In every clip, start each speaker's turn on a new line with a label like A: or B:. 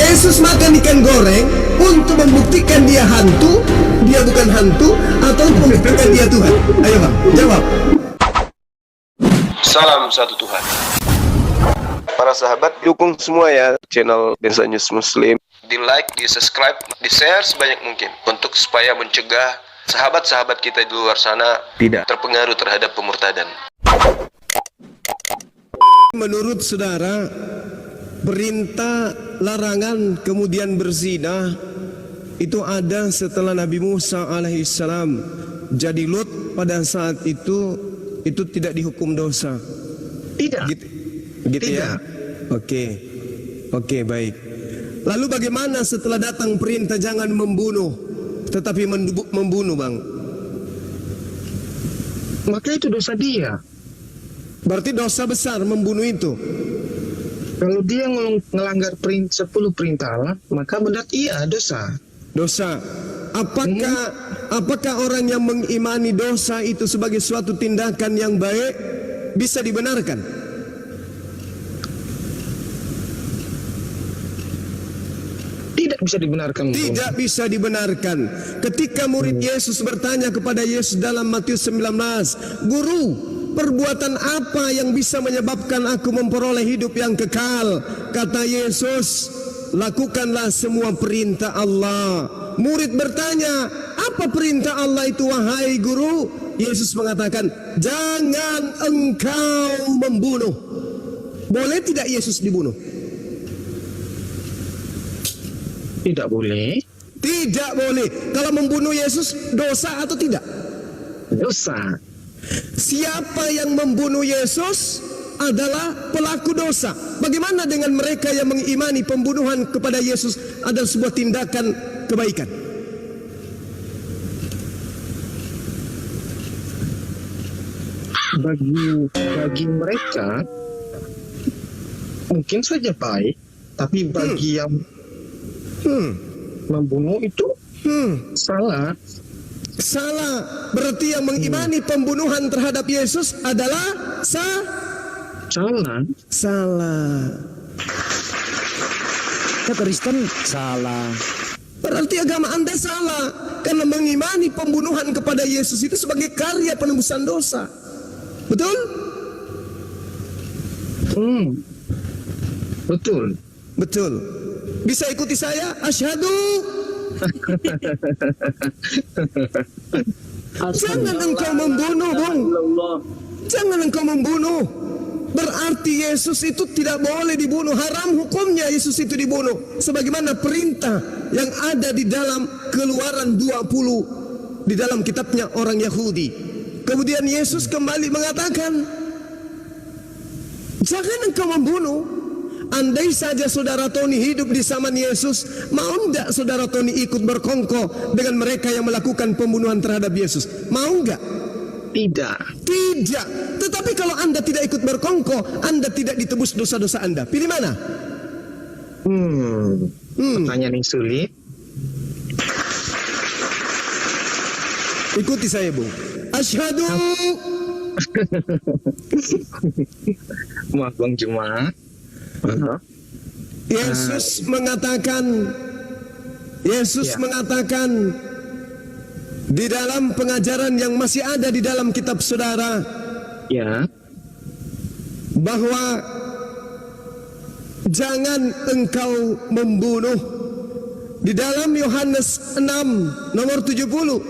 A: Yesus makan ikan goreng untuk membuktikan dia hantu, dia bukan hantu, atau untuk membuktikan dia Tuhan? Ayo bang, jawab.
B: Salam satu Tuhan. Para sahabat, dukung semua ya channel Bensa News Muslim. Di like, di subscribe, di share sebanyak mungkin untuk supaya mencegah sahabat-sahabat kita di luar sana tidak terpengaruh terhadap pemurtadan.
A: Menurut saudara, perintah larangan kemudian berzina itu ada setelah Nabi Musa alaihissalam. Jadi Lut pada saat itu tidak dihukum dosa.
C: Tidak.
A: Gitu ya. Oke, baik. Lalu bagaimana setelah datang perintah jangan membunuh, tetapi membunuh, bang?
C: Maka itu dosa dia.
A: Berarti dosa besar membunuh itu.
C: Kalau dia ngelanggar 10 perintah Allah, maka benar iya dosa.
A: Dosa. Apakah orang yang mengimani dosa itu sebagai suatu tindakan yang baik bisa dibenarkan?
C: Tidak bisa dibenarkan.
A: Tidak bisa dibenarkan. Ketika murid Yesus bertanya kepada Yesus dalam Matius 19, "Guru, perbuatan apa yang bisa menyebabkan aku memperoleh hidup yang kekal?" Kata Yesus, "Lakukanlah semua perintah Allah." Murid bertanya, "Apa perintah Allah itu wahai guru?" Yesus mengatakan, "Jangan engkau membunuh." Boleh tidak Yesus dibunuh?
C: Tidak boleh.
A: Tidak boleh. Kalau membunuh Yesus dosa atau tidak?
C: Dosa.
A: Siapa yang membunuh Yesus adalah pelaku dosa. Bagaimana dengan mereka yang mengimani pembunuhan kepada Yesus adalah sebuah tindakan kebaikan?
C: Bagi mereka mungkin saja baik, tapi bagi yang membunuh itu salah.
A: Salah. Berarti yang mengimani pembunuhan terhadap Yesus adalah salah.
D: Kristen salah.
A: Berarti agama Anda salah karena mengimani pembunuhan kepada Yesus itu sebagai karya penebusan dosa. Betul? Betul. Bisa ikuti saya? Asyhadu. Jangan engkau membunuh, Bung. Jangan engkau membunuh. Berarti Yesus itu tidak boleh dibunuh. Haram hukumnya Yesus itu dibunuh. Sebagaimana perintah yang ada di dalam Keluaran 20 di dalam kitabnya orang Yahudi. Kemudian Yesus kembali mengatakan, jangan engkau membunuh. Andai saja saudara Tony hidup di zaman Yesus, mau enggak saudara Tony ikut berkongkol dengan mereka yang melakukan pembunuhan terhadap Yesus? Mau enggak?
C: Tidak.
A: Tetapi kalau Anda tidak ikut berkongkol, Anda tidak ditebus dosa-dosa Anda. Pilih mana?
C: Pertanyaan yang sulit.
A: Ikuti saya, Bu. Asyhadu.
C: Maaf Bang Jemaat.
A: Yesus mengatakan di dalam pengajaran yang masih ada di dalam kitab saudara,
C: Ya.
A: bahwa jangan engkau membunuh. Di dalam Yohanes 6 nomor 70,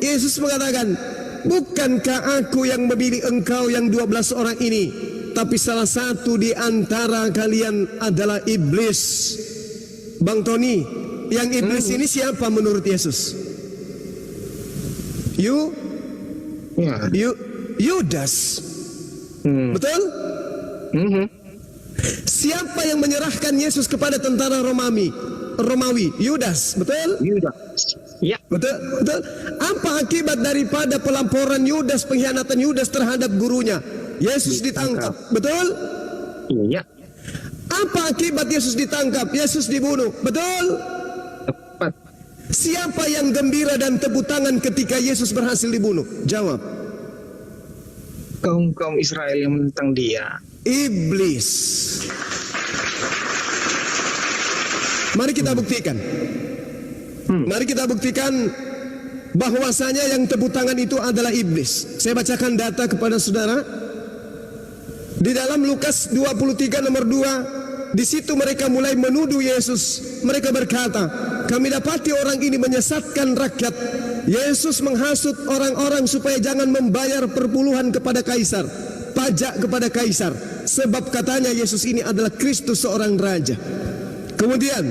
A: Yesus mengatakan, bukankah aku yang memilih engkau yang 12 orang ini, tapi salah satu di antara kalian adalah iblis. Bang Tony, yang iblis ini siapa menurut Yesus? Yudas. Betul? Siapa yang menyerahkan Yesus kepada tentara Romawi? Yudas, betul?
C: Yudas. Ya.
A: Betul? Apa akibat daripada pelamporan Yudas, pengkhianatan Yudas terhadap gurunya? Yesus ditangkap, betul?
C: Iya.
A: Apa akibat Yesus ditangkap? Yesus dibunuh, betul?
C: Tepat.
A: Siapa yang gembira dan tepuk tangan ketika Yesus berhasil dibunuh? Jawab.
C: Kaum Israel yang menentang dia.
A: Iblis. Mari kita buktikan. Mari kita buktikan bahwasanya yang tepuk tangan itu adalah iblis. Saya bacakan data kepada saudara. Di dalam Lukas 23 nomor 2, di situ mereka mulai menuduh Yesus. Mereka berkata, kami dapati orang ini menyesatkan rakyat. Yesus menghasut orang-orang supaya jangan membayar perpuluhan kepada kaisar, pajak kepada kaisar, sebab katanya Yesus ini adalah Kristus, seorang raja. Kemudian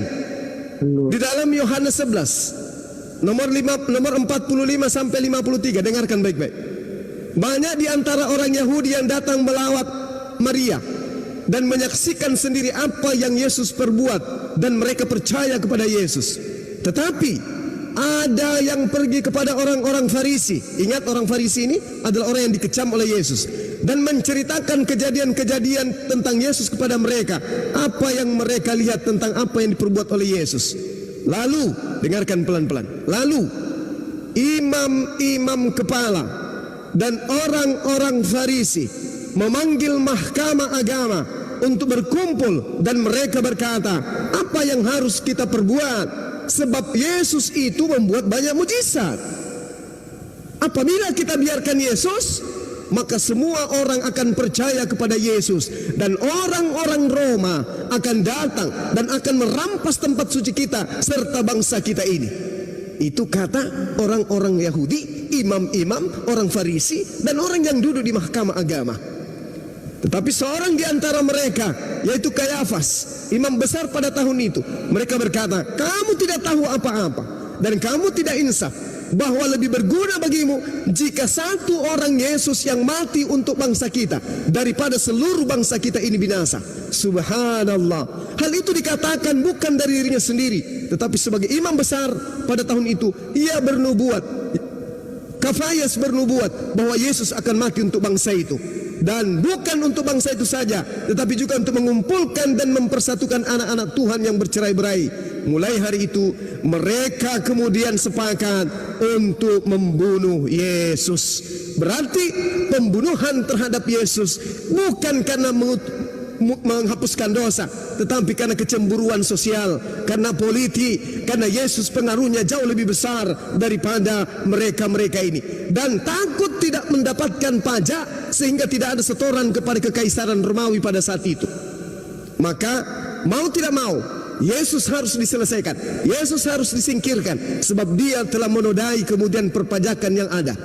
A: di dalam Yohanes 11 nomor 45 sampai 53, dengarkan baik-baik. Banyak di antara orang Yahudi yang datang melawat Maria dan menyaksikan sendiri apa yang Yesus perbuat, dan mereka percaya kepada Yesus. Tetapi ada yang pergi kepada orang-orang Farisi. Ingat, orang Farisi ini adalah orang yang dikecam oleh Yesus, dan menceritakan kejadian-kejadian tentang Yesus kepada mereka, apa yang mereka lihat tentang apa yang diperbuat oleh Yesus. Lalu, dengarkan pelan-pelan. Lalu imam-imam kepala dan orang-orang Farisi memanggil mahkamah agama untuk berkumpul, dan mereka berkata, apa yang harus kita perbuat? Sebab Yesus itu membuat banyak mujizat. Apabila kita biarkan Yesus, maka semua orang akan percaya kepada Yesus, dan orang-orang Roma akan datang dan akan merampas tempat suci kita serta bangsa kita ini. Itu kata orang-orang Yahudi, imam-imam, orang Farisi, dan orang yang duduk di mahkamah agama. Tetapi seorang di antara mereka, yaitu Kayafas, imam besar pada tahun itu, mereka berkata, kamu tidak tahu apa-apa, dan kamu tidak insaf, bahwa lebih berguna bagimu jika satu orang Yesus yang mati untuk bangsa kita daripada seluruh bangsa kita ini binasa. Subhanallah. Hal itu dikatakan bukan dari dirinya sendiri, tetapi sebagai imam besar pada tahun itu, ia bernubuat, Kafayas bernubuat bahwa Yesus akan mati untuk bangsa itu. Dan bukan untuk bangsa itu saja, tetapi juga untuk mengumpulkan dan mempersatukan anak-anak Tuhan yang bercerai-berai. Mulai hari itu mereka kemudian sepakat untuk membunuh Yesus. Berarti pembunuhan terhadap Yesus bukan karena menghapuskan dosa, tetapi karena kecemburuan sosial, karena politik, karena Yesus pengaruhnya jauh lebih besar daripada mereka-mereka ini, dan takut tidak mendapatkan pajak sehingga tidak ada setoran kepada kekaisaran Romawi pada saat itu. Maka mau tidak mau Yesus harus diselesaikan, Yesus harus disingkirkan, sebab dia telah menodai kemudian perpajakan yang ada.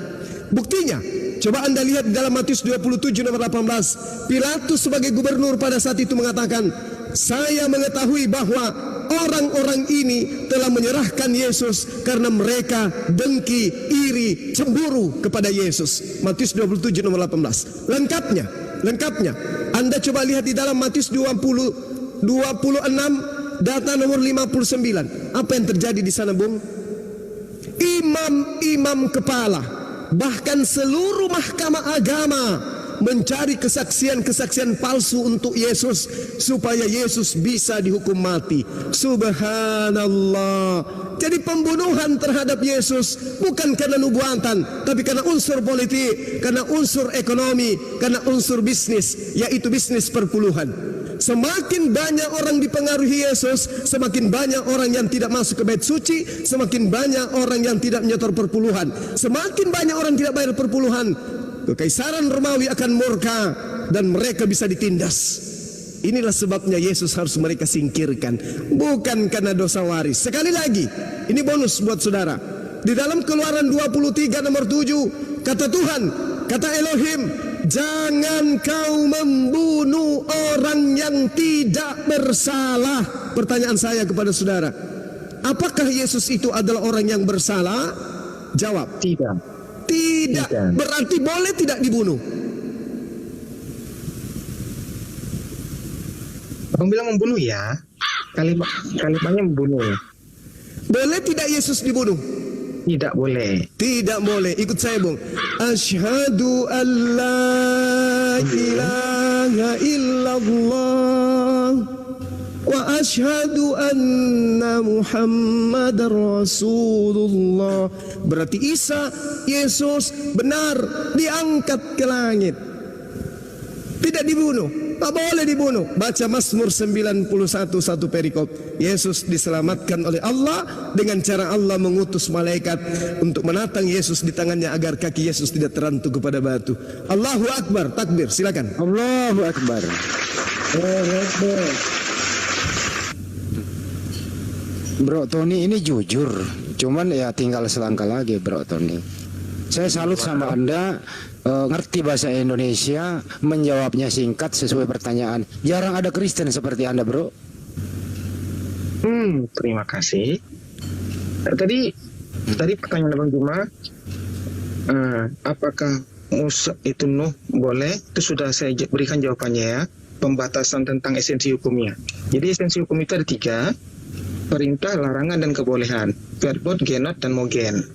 A: Buktinya, coba Anda lihat dalam Matius 27 nomor 18. Pilatus sebagai gubernur pada saat itu mengatakan, saya mengetahui bahwa orang-orang ini telah menyerahkan Yesus karena mereka dengki, iri, cemburu kepada Yesus. Matius 27 nomor 18. Lengkapnya Anda coba lihat di dalam Matius 26 data nomor 59. Apa yang terjadi di sana, Bung? Imam-imam kepala, bahkan seluruh mahkamah agama mencari kesaksian-kesaksian palsu untuk Yesus supaya Yesus bisa dihukum mati. Subhanallah. Jadi pembunuhan terhadap Yesus bukan karena nubuatan, tapi karena unsur politik, karena unsur ekonomi, karena unsur bisnis, yaitu bisnis perpuluhan. Semakin banyak orang dipengaruhi Yesus, semakin banyak orang yang tidak masuk ke bait suci, semakin banyak orang yang tidak menyetor perpuluhan, semakin banyak orang tidak bayar perpuluhan, kekaisaran Romawi akan murka dan mereka bisa ditindas. Inilah sebabnya Yesus harus mereka singkirkan, bukan karena dosa waris. Sekali lagi, ini bonus buat saudara. Di dalam Keluaran 23 nomor 7, kata Tuhan, kata Elohim, jangan kau membunuh orang yang tidak bersalah. Pertanyaan saya kepada saudara, apakah Yesus itu adalah orang yang bersalah? Jawab. Tidak. Berarti boleh tidak dibunuh?
C: Kamu bilang membunuh ya? Kalimatnya membunuh.
A: Boleh tidak Yesus dibunuh?
C: Tidak boleh.
A: Tidak boleh. Ikut saya, Bung. Asyhadu an la ilaha illallah wa asyhadu anna Muhammadar Rasulullah. Berarti Isa, Yesus benar diangkat ke langit. Tidak dibunuh. tak boleh dibunuh. Baca Mazmur 91 satu perikop. Yesus diselamatkan oleh Allah dengan cara Allah mengutus malaikat untuk menatang Yesus di tangannya agar kaki Yesus tidak terantuk kepada batu. Allahu Akbar, takbir, silakan.
D: Allahu Akbar. Bro Tony ini jujur, cuman ya tinggal selangkah lagi Bro Tony. Saya salut sama Anda, ngerti bahasa Indonesia, menjawabnya singkat sesuai pertanyaan. Jarang ada Kristen seperti Anda Bro.
C: Terima kasih. Tadi pertanyaan Abang Juma, apakah Musa itu Nuh boleh? Itu sudah saya berikan jawabannya ya. Pembatasan tentang esensi hukumnya. Jadi esensi hukum itu ada 3: perintah, larangan, dan kebolehan. Verbot, genot, dan mogen.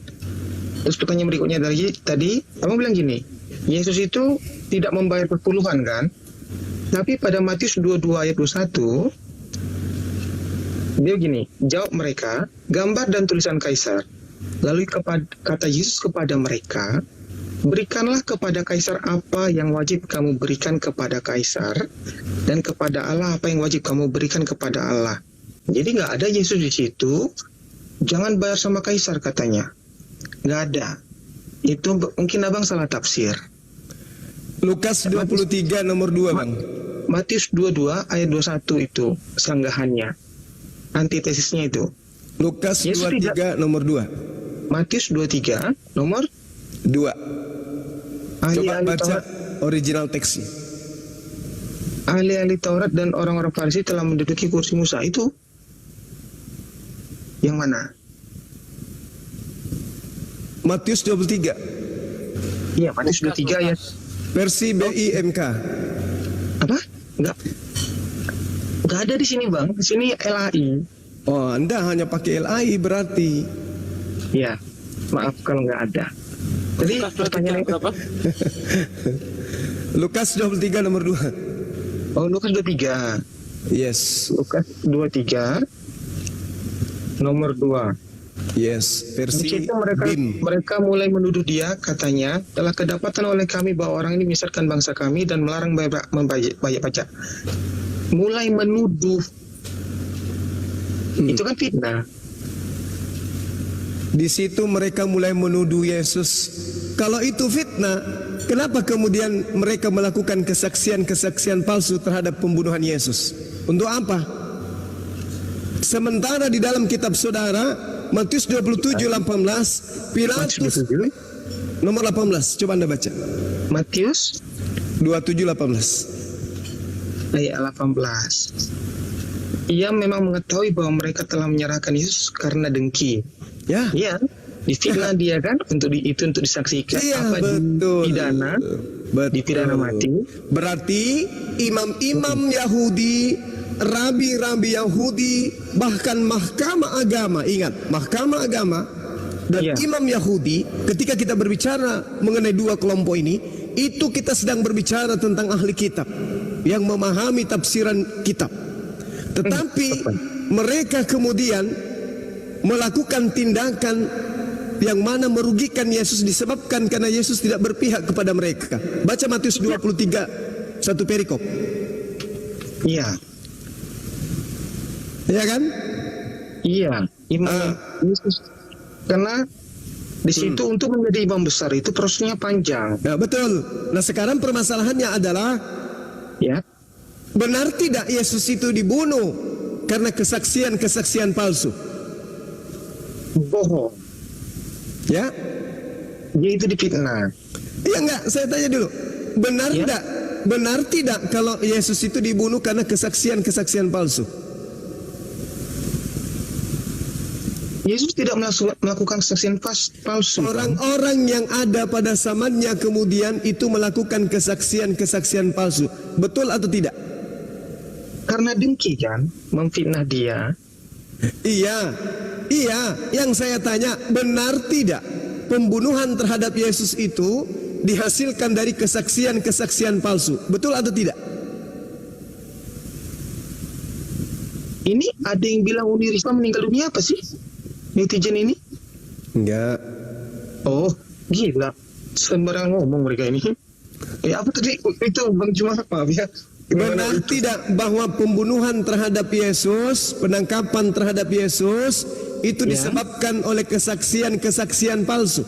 C: Terus pertanyaan berikutnya tadi abang bilang gini, Yesus itu tidak membayar perpuluhan kan? Tapi pada Matius 22 ayat 21, dia gini, jawab mereka, gambar dan tulisan kaisar. Lalu kata Yesus kepada mereka, berikanlah kepada kaisar apa yang wajib kamu berikan kepada kaisar, dan kepada Allah apa yang wajib kamu berikan kepada Allah. Jadi nggak ada Yesus di situ, jangan bayar sama kaisar katanya. Nggak ada. Itu mungkin abang salah tafsir.
A: Lukas 23 nomor 2 bang.
C: Matius 22 ayat 21 itu sanggahannya. Antitesisnya itu.
A: Lukas
C: Yesus
A: 23 nomor 2.
C: Matius 23 nomor
A: 2. Coba
C: ahli-ahli
A: baca
C: Taurat,
A: original teksnya.
C: ahli-ahli Taurat dan orang-orang Farisi telah menduduki kursi Musa. Itu yang mana?
A: Matius 23
C: Iya, Matius 23 ya.
A: versi BIMK.
C: Apa? Enggak ada di sini, Bang. Di sini LAI.
A: Oh, Anda hanya pakai LAI berarti.
C: Ya, maaf kalau nggak ada. Jadi pertanyaan
E: berapa?
A: Lukas 23 nomor 2.
C: Oh, Lukas 23.
A: Yes.
C: Lukas 23 nomor 2.
A: Yes,
C: Di
A: versi
C: situ
A: BIM.
C: mereka mulai menuduh dia, katanya, telah kedapatan oleh kami bahwa orang ini menyesatkan bangsa kami dan melarang membayar pajak. Mulai menuduh. Itu kan fitnah.
A: Di situ mereka mulai menuduh Yesus. Kalau itu fitnah, kenapa kemudian mereka melakukan kesaksian-kesaksian palsu terhadap pembunuhan Yesus? Untuk apa? Sementara di dalam kitab saudara Matius 27:18, Pilatus nomor 18, coba Anda baca.
C: Matius
A: 27:18.
C: ayat 18. Ia memang mengetahui bahwa mereka telah menyerahkan Yesus karena dengki.
A: Ya.
C: Iya, difitnah dia kan untuk disaksikan,
A: Iya,
C: apa
A: betul.
C: dipidana mati.
A: Berarti imam-imam Yahudi, rabi-rabi Yahudi, bahkan mahkamah agama, ingat, mahkamah agama dan
C: Iya.
A: imam Yahudi, ketika kita berbicara mengenai dua kelompok ini, itu kita sedang berbicara tentang ahli kitab yang memahami tafsiran kitab. Tetapi mereka kemudian melakukan tindakan yang mana merugikan Yesus disebabkan karena Yesus tidak berpihak kepada mereka. Baca Matius 23 satu perikop.
C: Iya,
A: Ya kan?
C: iya, imam Yesus. Karena di situ untuk menjadi imam besar itu prosesnya panjang,
A: Ya, betul. Nah, sekarang permasalahannya adalah
C: ya.
A: benar tidak Yesus itu dibunuh karena kesaksian-kesaksian palsu?
C: Bohong.
A: Ya?
C: Dia itu difitnah.
A: Iya enggak? Saya tanya dulu. Benar
C: Ya.
A: tidak? Benar tidak kalau Yesus itu dibunuh karena kesaksian-kesaksian palsu?
C: Yesus tidak melakukan kesaksian palsu.
A: Orang-orang yang ada pada zamannya kemudian itu melakukan kesaksian-kesaksian palsu. Betul atau tidak?
C: Karena dengki kan, memfitnah dia.
A: Iya. Yang saya tanya, benar tidak pembunuhan terhadap Yesus itu dihasilkan dari kesaksian-kesaksian palsu? Betul atau tidak?
C: Ini ada yang bilang Uni Risma meninggal dunia apa sih? Netizen ini?
A: Enggak.
C: Oh, gila. Sembarang ngomong mereka ini. Apa tadi? Itu Bang Cuma, maaf ya.
A: Benar tidak bahwa pembunuhan terhadap Yesus, penangkapan terhadap Yesus itu disebabkan oleh kesaksian-kesaksian palsu?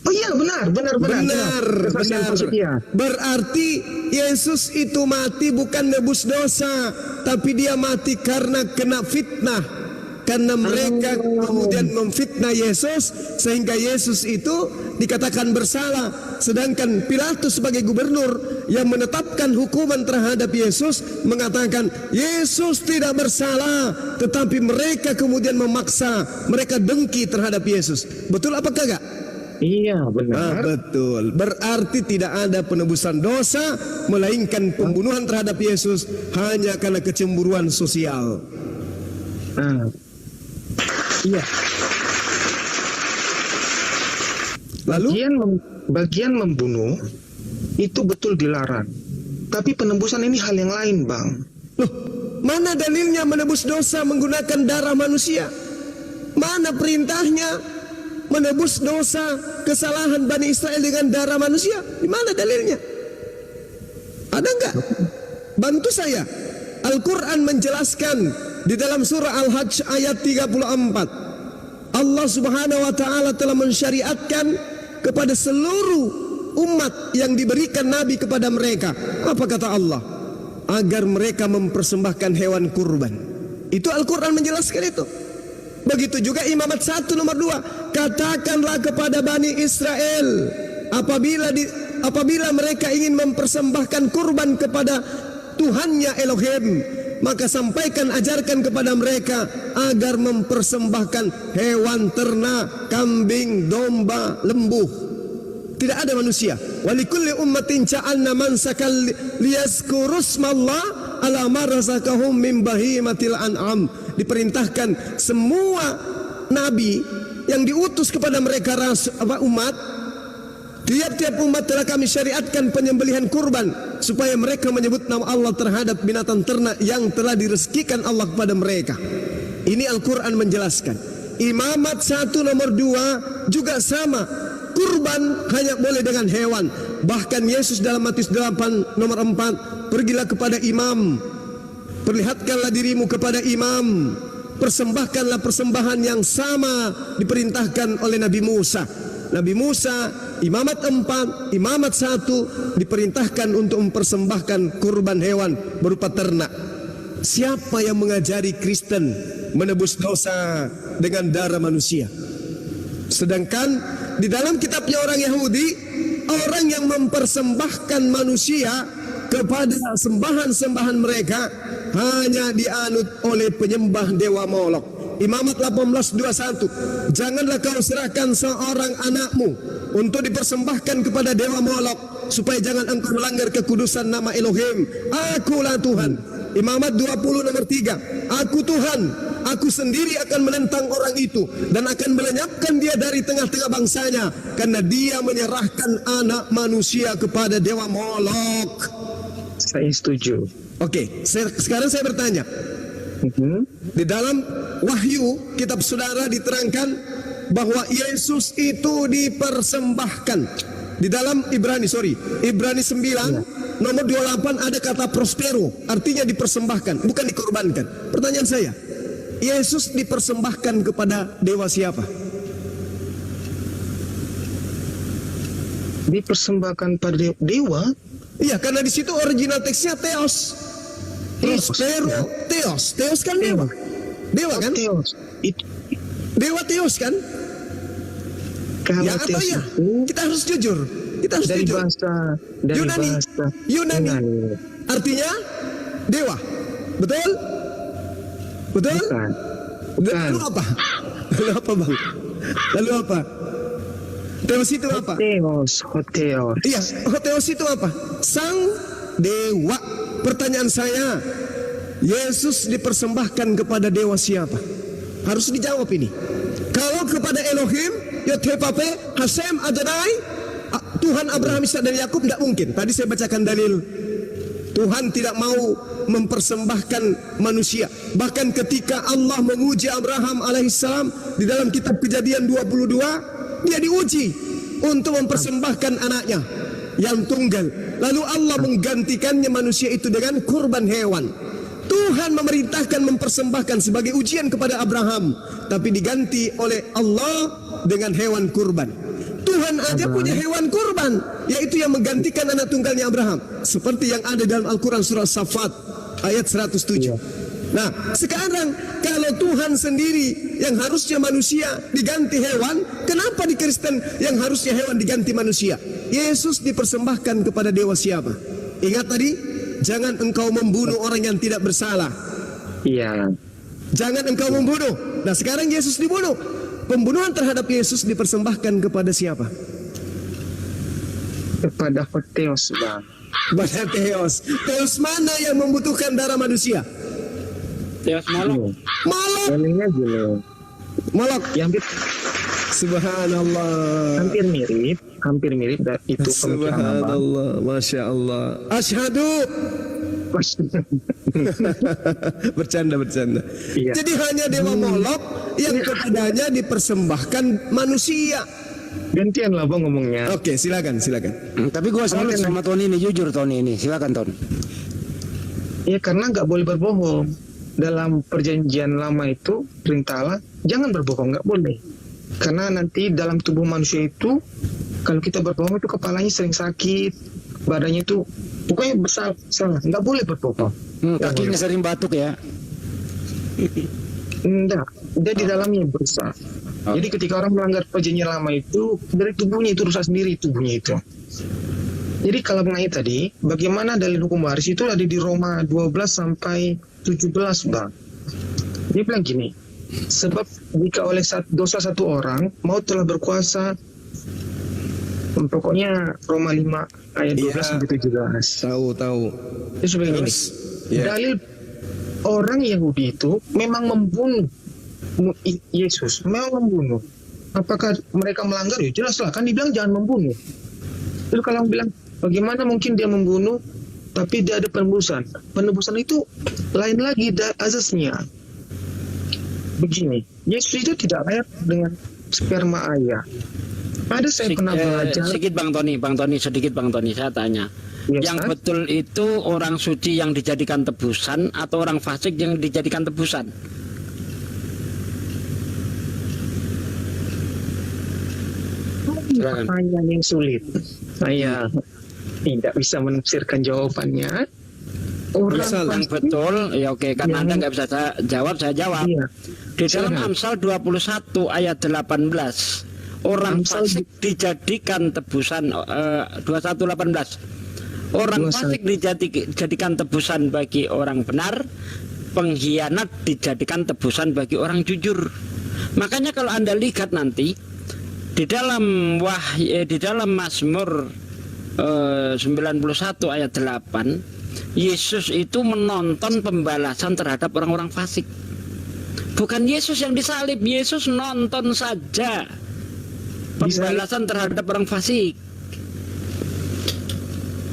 C: Oh iya, benar. Kesaksian palsu, iya.
A: Berarti Yesus itu mati bukan nebus dosa, tapi dia mati karena kena fitnah. Karena mereka kemudian memfitnah Yesus, sehingga Yesus itu dikatakan bersalah. Sedangkan Pilatus sebagai gubernur yang menetapkan hukuman terhadap Yesus mengatakan Yesus tidak bersalah, tetapi mereka kemudian memaksa, mereka dengki terhadap Yesus. Betul apa kagak?
C: Iya, benar.
A: Betul. Berarti tidak ada penebusan dosa, melainkan pembunuhan terhadap Yesus hanya karena kecemburuan sosial.
C: Iya.
A: Lalu
C: bagian membunuh itu betul dilarang. Tapi penebusan ini hal yang lain, Bang.
A: loh, mana dalilnya menebus dosa menggunakan darah manusia? Mana perintahnya menebus dosa kesalahan Bani Israel dengan darah manusia? Di mana dalilnya? Ada enggak? Bantu saya. Al-Quran menjelaskan di dalam surah Al-Hajj ayat 34. Allah Subhanahu wa taala telah mensyariatkan kepada seluruh umat yang diberikan nabi kepada mereka. Apa kata Allah? Agar mereka mempersembahkan hewan kurban. Itu Al-Quran menjelaskan itu. Begitu juga Imamat 1 nomor 2. Katakanlah kepada Bani Israel, apabila mereka ingin mempersembahkan kurban kepada Tuhannya Elohim, maka sampaikan, ajarkan kepada mereka agar mempersembahkan hewan ternak, kambing, domba, lembu. Tidak ada manusia. Walikulli ummatin ja'alna mansakan liyazkuru ismallah ala ma razaqahum min bahimatil an'am. Diperintahkan semua nabi yang diutus kepada mereka umat, tiap-tiap umat telah kami syariatkan penyembelihan kurban supaya mereka menyebut nama Allah terhadap binatang ternak yang telah direzekikan Allah kepada mereka. Ini Al-Quran menjelaskan. Imamat 1 nomor 2 juga sama. Kurban hanya boleh dengan hewan. Bahkan Yesus dalam Matius 8 nomor 4, pergilah kepada imam, perlihatkanlah dirimu kepada imam, persembahkanlah persembahan yang sama diperintahkan oleh Nabi Musa. Nabi Musa, Imamat 4, Imamat 1 diperintahkan untuk mempersembahkan kurban hewan berupa ternak. Siapa yang mengajari Kristen menebus dosa dengan darah manusia? Sedangkan di dalam kitabnya orang Yahudi, orang yang mempersembahkan manusia kepada sembahan-sembahan mereka hanya dianut oleh penyembah dewa Molok. Imamat 18:21. Janganlah kau serahkan seorang anakmu untuk dipersembahkan kepada dewa Molok, supaya jangan engkau melanggar kekudusan nama Elohim. Akulah Tuhan. Imamat 20 nomor 3. Aku Tuhan, aku sendiri akan menentang orang itu dan akan melenyapkan dia dari tengah-tengah bangsanya, karena dia menyerahkan anak manusia kepada dewa Molok.
C: Saya setuju.
A: Oke, sekarang saya bertanya. Di dalam Wahyu kitab saudara diterangkan bahwa Yesus itu dipersembahkan. Di dalam Ibrani 9 nomor 28 ada kata prospero, artinya dipersembahkan, bukan dikorbankan. Pertanyaan saya, Yesus dipersembahkan kepada dewa siapa?
C: Dipersembahkan pada dewa?
A: Iya, karena di situ original teksnya Theos. Prospero, Theos. Theos kan dewa. Dewa kan?
C: Theos.
A: Dewa Theos kan?
C: Kalau
A: ya atau ya? Kita harus jujur. Kita harus
C: dari
A: jujur. Yunani. Artinya dewa. Betul? Betul?
C: Bukan.
A: Lalu apa? Lalu apa, Bang? Lalu apa? Theos itu apa?
C: Hotheos.
A: Iya, Hotheos itu apa? Sang dewa. Pertanyaan saya, Yesus dipersembahkan kepada dewa siapa? Harus dijawab ini. Kalau kepada Elohim, Yod-Heh-Vav-Heh, Hashem, Adonai, Tuhan Abraham, Ishak dan Yakub, tidak mungkin. Tadi saya bacakan dalil. Tuhan tidak mau mempersembahkan manusia. Bahkan ketika Allah menguji Abraham alaihissalam di dalam kitab Kejadian 22, dia diuji untuk mempersembahkan anaknya. yang tunggal. Lalu Allah menggantikannya manusia itu dengan kurban hewan. Tuhan memerintahkan mempersembahkan sebagai ujian kepada Abraham, tapi diganti oleh Allah dengan hewan kurban. Tuhan aja punya hewan kurban, yaitu yang menggantikan anak tunggalnya Abraham, seperti yang ada dalam Al-Quran surah Safat ayat 107. Nah, sekarang kalau Tuhan sendiri yang harusnya manusia diganti hewan, kenapa di Kristen yang harusnya hewan diganti manusia? Yesus dipersembahkan kepada dewa siapa? Ingat tadi, jangan engkau membunuh orang yang tidak bersalah.
C: Iya.
A: Jangan engkau membunuh. Nah, sekarang Yesus dibunuh. Pembunuhan terhadap Yesus dipersembahkan kepada siapa?
C: Kepada Theos, Bang.
A: Kepada Theos. Theos mana yang membutuhkan darah manusia?
E: Theos Molok.
A: Molok.
C: Namanya gini.
A: Molok.
C: Yang
A: Subhanallah.
C: hampir mirip itu pemikiran Abang.
A: Subhanallah. Masya Allah. Asyhadu. Bercanda.
C: Iya.
A: Jadi hanya dewa Molok yang kepadanya dipersembahkan manusia.
C: Gantian lah Bang ngomongnya.
A: Oke, silakan.
D: Tapi gua salut sama Tony ini, jujur Tony ini. Silakan Ton.
C: Ya karena nggak boleh berbohong. Dalam perjanjian lama itu perintah Allah jangan berbohong, nggak boleh. Karena nanti dalam tubuh manusia itu kalau kita berbohong itu kepalanya sering sakit, badannya itu pokoknya besar, salah, nggak boleh berbohong.
D: Kakinya sering batuk ya.
C: Enggak, dia di dalamnya berusaha. Jadi ketika orang melanggar perjanjian lama itu dari tubuhnya itu rusak sendiri tubuhnya itu. Jadi kalau mengenai tadi, bagaimana dalil hukum waris itu ada di Roma 12 sampai 17, Bang. Dia bilang gini, sebab jika oleh dosa satu orang, maut telah berkuasa. Pokoknya Roma 5 ayat 12 sampai 17.
A: Tahu.
C: Itu sebagai ini. Dalil orang Yahudi itu memang membunuh Yesus, memang membunuh. Apakah mereka melanggar? Ya jelaslah, kan dibilang jangan membunuh. Lalu kalau bilang bagaimana mungkin dia membunuh tapi dia ada penebusan? Penebusan itu lain lagi azasnya. Begini, Yesus itu tidak lahir dengan sperma ayah. Ada saya pernah belajar.
E: Sedikit Bang Tony, saya tanya.
C: Yes,
E: Yang betul itu orang suci yang dijadikan tebusan atau orang fasik yang dijadikan tebusan?
C: Pertanyaan yang sulit. Saya tidak bisa menafsirkan jawabannya. Orang
E: Yang betul, ya oke, karena Anda nggak bisa saya jawab.
C: Iya.
E: Di dalam Amsal 21 ayat 18, orang fasik dijadikan tebusan. 21:18. Orang fasik dijadikan tebusan bagi orang benar, pengkhianat dijadikan tebusan bagi orang jujur. Makanya kalau Anda lihat nanti di dalam Mazmur 91 ayat 8, Yesus itu menonton pembalasan terhadap orang-orang fasik. Bukan Yesus yang disalib, Yesus nonton saja pembalasan terhadap orang fasik.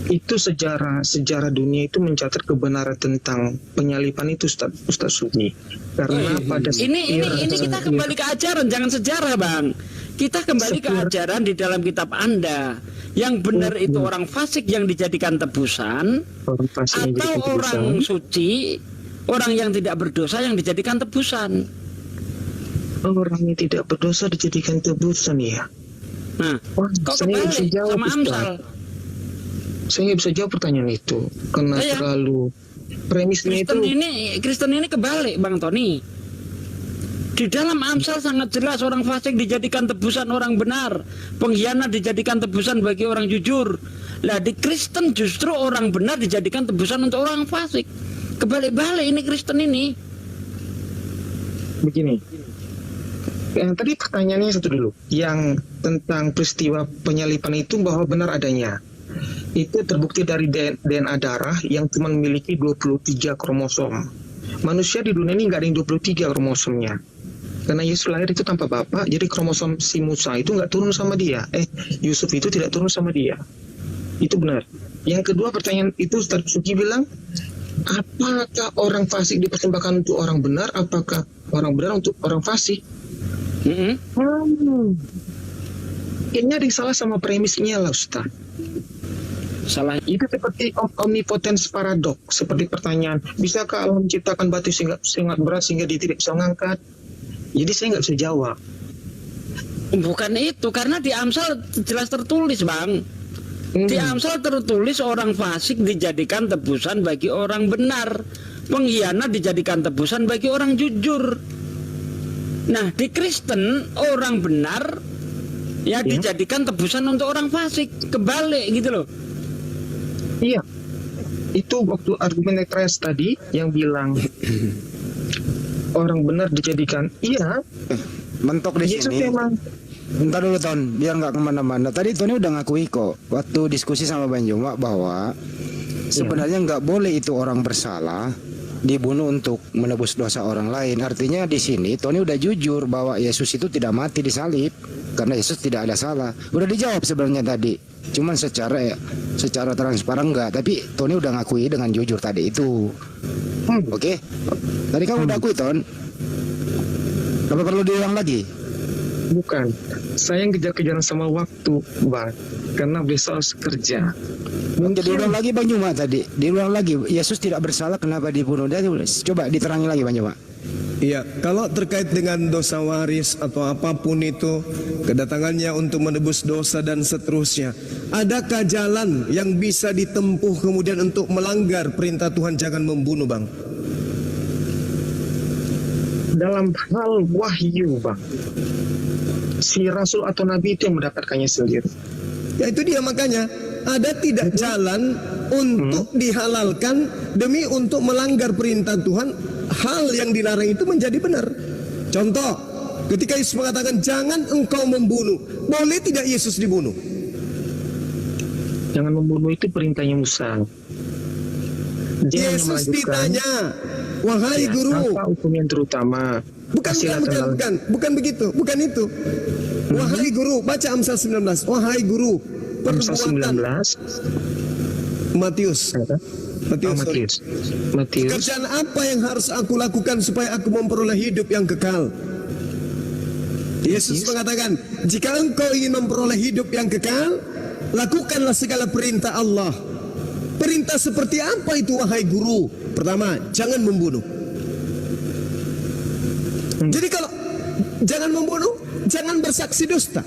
C: Itu sejarah dunia itu mencatat kebenaran tentang penyalipan itu, Ustaz Sugi. Karena pada
E: ini kita kembali ke ajaran, jangan sejarah, Bang. Kita kembali ke ajaran di dalam kitab Anda. Yang benar itu orang fasik yang dijadikan tebusan, atau orang suci, orang yang tidak berdosa yang dijadikan tebusan.
C: Orang yang tidak berdosa dijadikan tebusan, ya.
E: Nah, kok kembali sama Amsal?
C: Saya nggak bisa jawab pertanyaan itu karena terlalu premisnya
E: Kristen ini kebalik, Bang Tony. Di dalam Amsal sangat jelas orang fasik dijadikan tebusan orang benar, pengkhianat dijadikan tebusan bagi orang jujur. Lah di Kristen justru orang benar dijadikan tebusan untuk orang fasik. Kebalik-balik ini Kristen ini.
C: Begini. Tadi pertanyaannya satu dulu, yang tentang peristiwa penyalipan itu bahwa benar adanya. Itu terbukti dari DNA darah yang cuma memiliki 23 kromosom. Manusia di dunia ini nggak ada yang 23 kromosomnya. Karena Yesus lahir itu tanpa bapak, jadi kromosom si Musa itu nggak turun sama dia. Yusuf itu tidak turun sama dia. Itu benar. Yang kedua pertanyaan itu Ustaz Suki bilang, apakah orang fasik dipersembahkan untuk orang benar? Apakah orang benar untuk orang fasik? Kayaknya ada yang salah sama premisnya lah Ustaz.
E: Salah.
C: Itu seperti omnipotence paradox, seperti pertanyaan, bisakah Allah menciptakan batu sangat berat sehingga dia tidak bisa mengangkat? Jadi saya nggak bisa jawab.
E: Bukan itu, karena di Amsal jelas tertulis, Bang. Di Amsal tertulis orang fasik dijadikan tebusan bagi orang benar, pengkhianat dijadikan tebusan bagi orang jujur. Nah, di Kristen orang benar ya dijadikan tebusan untuk orang fasik, kebalik gitu loh.
C: Iya, itu waktu argumen Netres tadi yang bilang orang benar dijadikan, iya,
D: mentok di
C: Yesus
D: sini.
C: memang.
D: Bentar dulu Ton, biar nggak kemana-mana. Tadi Tony udah ngakui kok waktu diskusi sama Bang Juma bahwa sebenarnya nggak boleh itu orang bersalah dibunuh untuk menebus dosa orang lain. Artinya di sini Tony udah jujur bahwa Yesus itu tidak mati disalib karena Yesus tidak ada salah. Udah dijawab sebenarnya tadi. Cuman secara transparan enggak, tapi Tony udah ngakui dengan jujur tadi itu. Oke. Tadi kamu udah akui, Ton. Apa perlu diulang lagi?
C: Bukan, saya yang kejar-kejaran sama waktu, Bang, karena besok harus kerja.
D: Mungkin diulang lagi Bang Juma tadi. Diulang lagi. Yesus tidak bersalah, kenapa dibunuh? Dia coba diterangi lagi Bang Juma.
A: Iya, kalau terkait dengan dosa waris atau apapun itu, kedatangannya untuk menebus dosa dan seterusnya, adakah jalan yang bisa ditempuh kemudian untuk melanggar perintah Tuhan jangan membunuh, Bang?
C: Dalam hal wahyu, Bang, si Rasul atau Nabi itu yang mendapatkannya sendiri.
A: Ya itu dia, makanya ada tidak jalan untuk dihalalkan demi untuk melanggar perintah Tuhan. Hal yang dilarang itu menjadi benar. Contoh, ketika Yesus mengatakan jangan engkau membunuh, boleh tidak Yesus dibunuh?
C: Jangan membunuh itu perintahnya Musa. Dia hanya
A: Yesus
C: melanjutkan,
A: ditanya, wahai guru,
C: apa hukum yang terutama?
A: bukan begitu, bukan itu. Wahai guru, baca Amsal 19. Wahai guru,
C: Amsal
A: perbuatan
C: 19.
A: Matius.
C: Matius.
A: Pekerjaan apa yang harus aku lakukan supaya aku memperoleh hidup yang kekal? Yesus mengatakan, jika engkau ingin memperoleh hidup yang kekal, lakukanlah segala perintah Allah. Perintah seperti apa itu, wahai guru? Pertama, jangan membunuh. Jadi kalau jangan membunuh, jangan bersaksi dusta.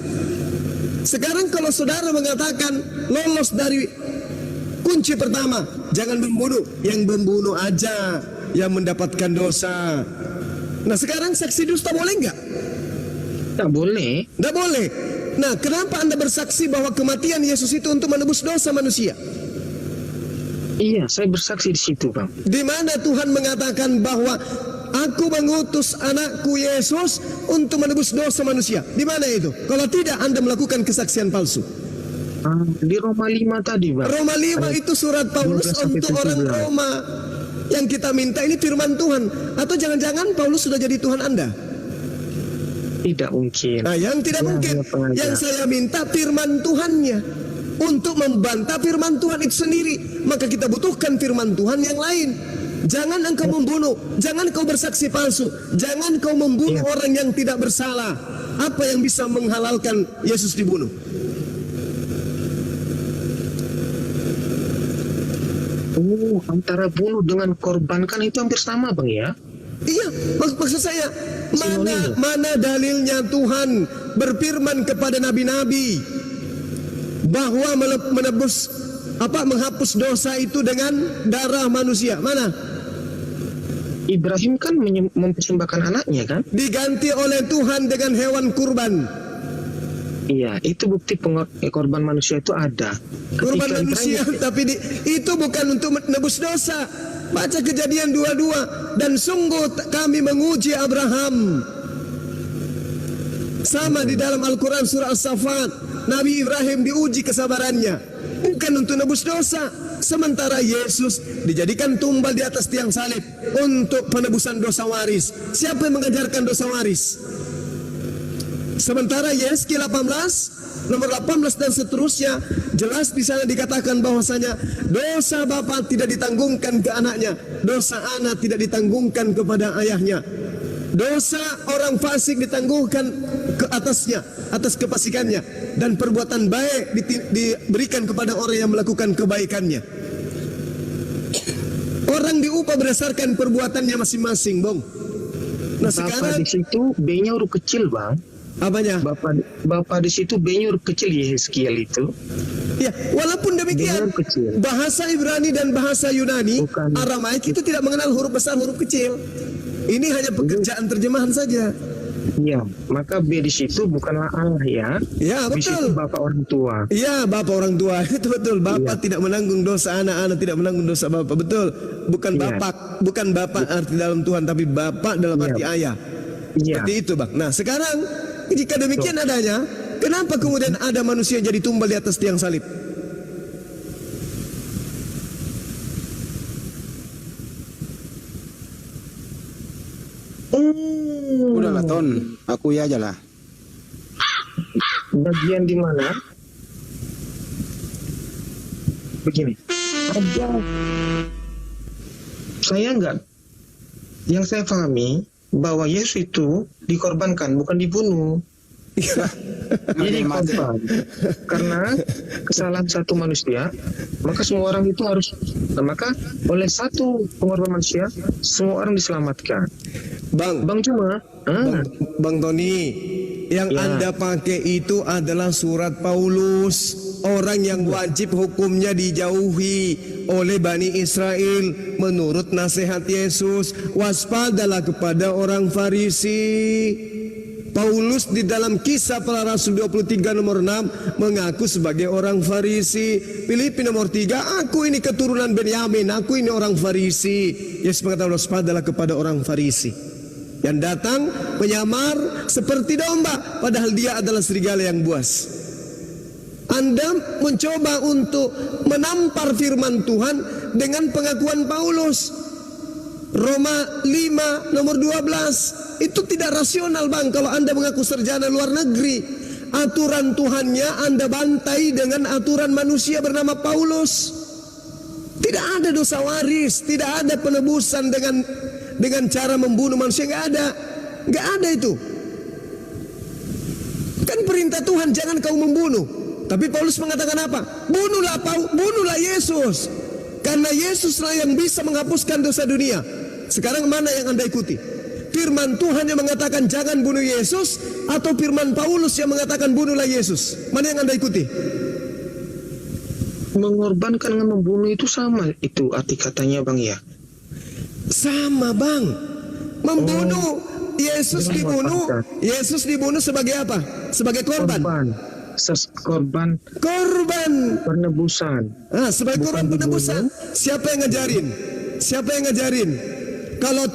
A: Sekarang kalau saudara mengatakan lolos dari kunci pertama, jangan membunuh. Yang membunuh aja yang mendapatkan dosa. Nah sekarang saksi dusta boleh nggak?
C: Tak boleh.
A: Nggak boleh. Nah kenapa Anda bersaksi bahwa kematian Yesus itu untuk menebus dosa manusia?
C: Iya, saya bersaksi di situ, Bang.
A: Di mana Tuhan mengatakan bahwa aku mengutus anakku Yesus untuk menebus dosa manusia? Di mana itu? Kalau tidak, Anda melakukan kesaksian palsu.
C: Di Roma 5 tadi, Bang.
A: Roma 5 itu surat Paulus
C: 12
A: untuk orang
C: 17.
A: Roma. Yang kita minta ini firman Tuhan. Atau jangan-jangan Paulus sudah jadi Tuhan Anda?
C: Tidak mungkin.
A: Nah, yang tidak
C: Ya,
A: mungkin.
C: hanya pengajar.
A: Yang saya minta firman Tuhannya. Untuk membantah firman Tuhan itu sendiri, maka kita butuhkan firman Tuhan yang lain. Jangan engkau membunuh, jangan kau bersaksi palsu, jangan kau membunuh orang yang tidak bersalah. Apa yang bisa menghalalkan Yesus dibunuh?
C: Antara bunuh dengan korbankan itu hampir sama, Bang, ya?
A: Iya, maksud saya mana dalilnya Tuhan berfirman kepada nabi-nabi bahwa menghapus dosa itu dengan darah manusia? Mana?
C: Ibrahim kan mempersembahkan anaknya, kan?
A: Diganti oleh Tuhan dengan hewan kurban.
C: Iya, itu bukti korban manusia itu ada.
A: Kurban
C: Ketika
A: manusia,
C: Ibrahim-
A: tapi itu bukan untuk menebus dosa. Baca Kejadian 22. Dan sungguh kami menguji Abraham. Sama di dalam Al-Quran surah As-Saffat. Nabi Ibrahim diuji kesabarannya. Bukan untuk nebus dosa. Sementara Yesus dijadikan tumbal di atas tiang salib untuk penebusan dosa waris. Siapa yang mengajarkan dosa waris? Sementara Yeskiel 18 nomor 18 dan seterusnya jelas di sana dikatakan bahwasanya dosa bapa tidak ditanggungkan ke anaknya, dosa anak tidak ditanggungkan kepada ayahnya. Dosa orang fasik ditangguhkan ke atasnya, atas kefasikannya, dan perbuatan baik diberikan kepada orang yang melakukan kebaikannya. Orang diupah berdasarkan perbuatannya masing-masing, Bang. Nah, sekarang
C: di situ B-nya huruf kecil, Bang.
A: apanya?
C: Bapak di situ B-nya huruf kecil, Yeskiel itu.
A: Ya, walaupun demikian,
C: B-nya huruf kecil.
A: bahasa Ibrani dan bahasa Yunani,
C: Bukan.
A: Aramaik itu tidak mengenal huruf besar, huruf kecil. Ini hanya pekerjaan terjemahan saja.
C: Ya, maka B di situ bukanlah Allah ya.
A: Ya,
C: Di situ
A: betul.
C: Bapak orang tua.
A: Iya, bapak orang tua itu betul. Bapak tidak menanggung dosa anak, anak tidak menanggung dosa bapak. Betul. Bukan
C: Iya.
A: bapak, bukan bapak arti dalam Tuhan, tapi bapak dalam arti ayah.
C: Iya.
A: Seperti itu, Bang. Nah, sekarang jika demikian adanya, kenapa kemudian ada manusia jadi tumbal di atas tiang salib?
D: Udahlah Ton, aku aja lah.
C: Bagian di mana? Begini. Ada. Saya enggak. Yang saya pahami bahwa Yesus itu dikorbankan, bukan dibunuh. Jadi korban. Karena kesalahan satu manusia, maka semua orang itu harus. Nah, maka oleh satu pengorbanan manusia, semua orang diselamatkan.
A: Bang
C: Cuma,
A: Bang Tony, yang
C: Ya.
A: Anda pakai itu adalah surat Paulus. Orang yang wajib hukumnya dijauhi oleh Bani Israel menurut nasihat Yesus. Waspadalah kepada orang Farisi. Paulus di dalam Kisah Para Rasul 23 nomor 6 mengaku sebagai orang Farisi. Filipi nomor 3, aku ini keturunan Benyamin, aku ini orang Farisi. Yesus mengatakan waspadalah kepada orang Farisi yang datang menyamar seperti domba, padahal dia adalah serigala yang buas. Anda mencoba untuk menampar firman Tuhan dengan pengakuan Paulus. Roma 5 nomor 12. Itu tidak rasional, Bang, kalau Anda mengaku sarjana luar negeri. Aturan Tuhannya Anda bantai dengan aturan manusia bernama Paulus. Tidak ada dosa waris, tidak ada penebusan dengan cara membunuh manusia, nggak ada itu. Kan perintah Tuhan jangan kau membunuh. Tapi Paulus mengatakan apa? Bunuhlah Yesus. Karena Yesuslah yang bisa menghapuskan dosa dunia. Sekarang mana yang Anda ikuti? Firman Tuhan yang mengatakan jangan bunuh Yesus, atau firman Paulus yang mengatakan bunuhlah Yesus? Mana yang Anda ikuti?
C: mengorbankan dengan membunuh itu sama, itu arti katanya, Bang ya.
A: Sama, Bang. Membunuh. Yesus dibunuh. Yesus dibunuh sebagai apa? Sebagai korban. Korban
C: penebusan.
A: Sebagai korban penebusan. Siapa yang ngajarin? Kalau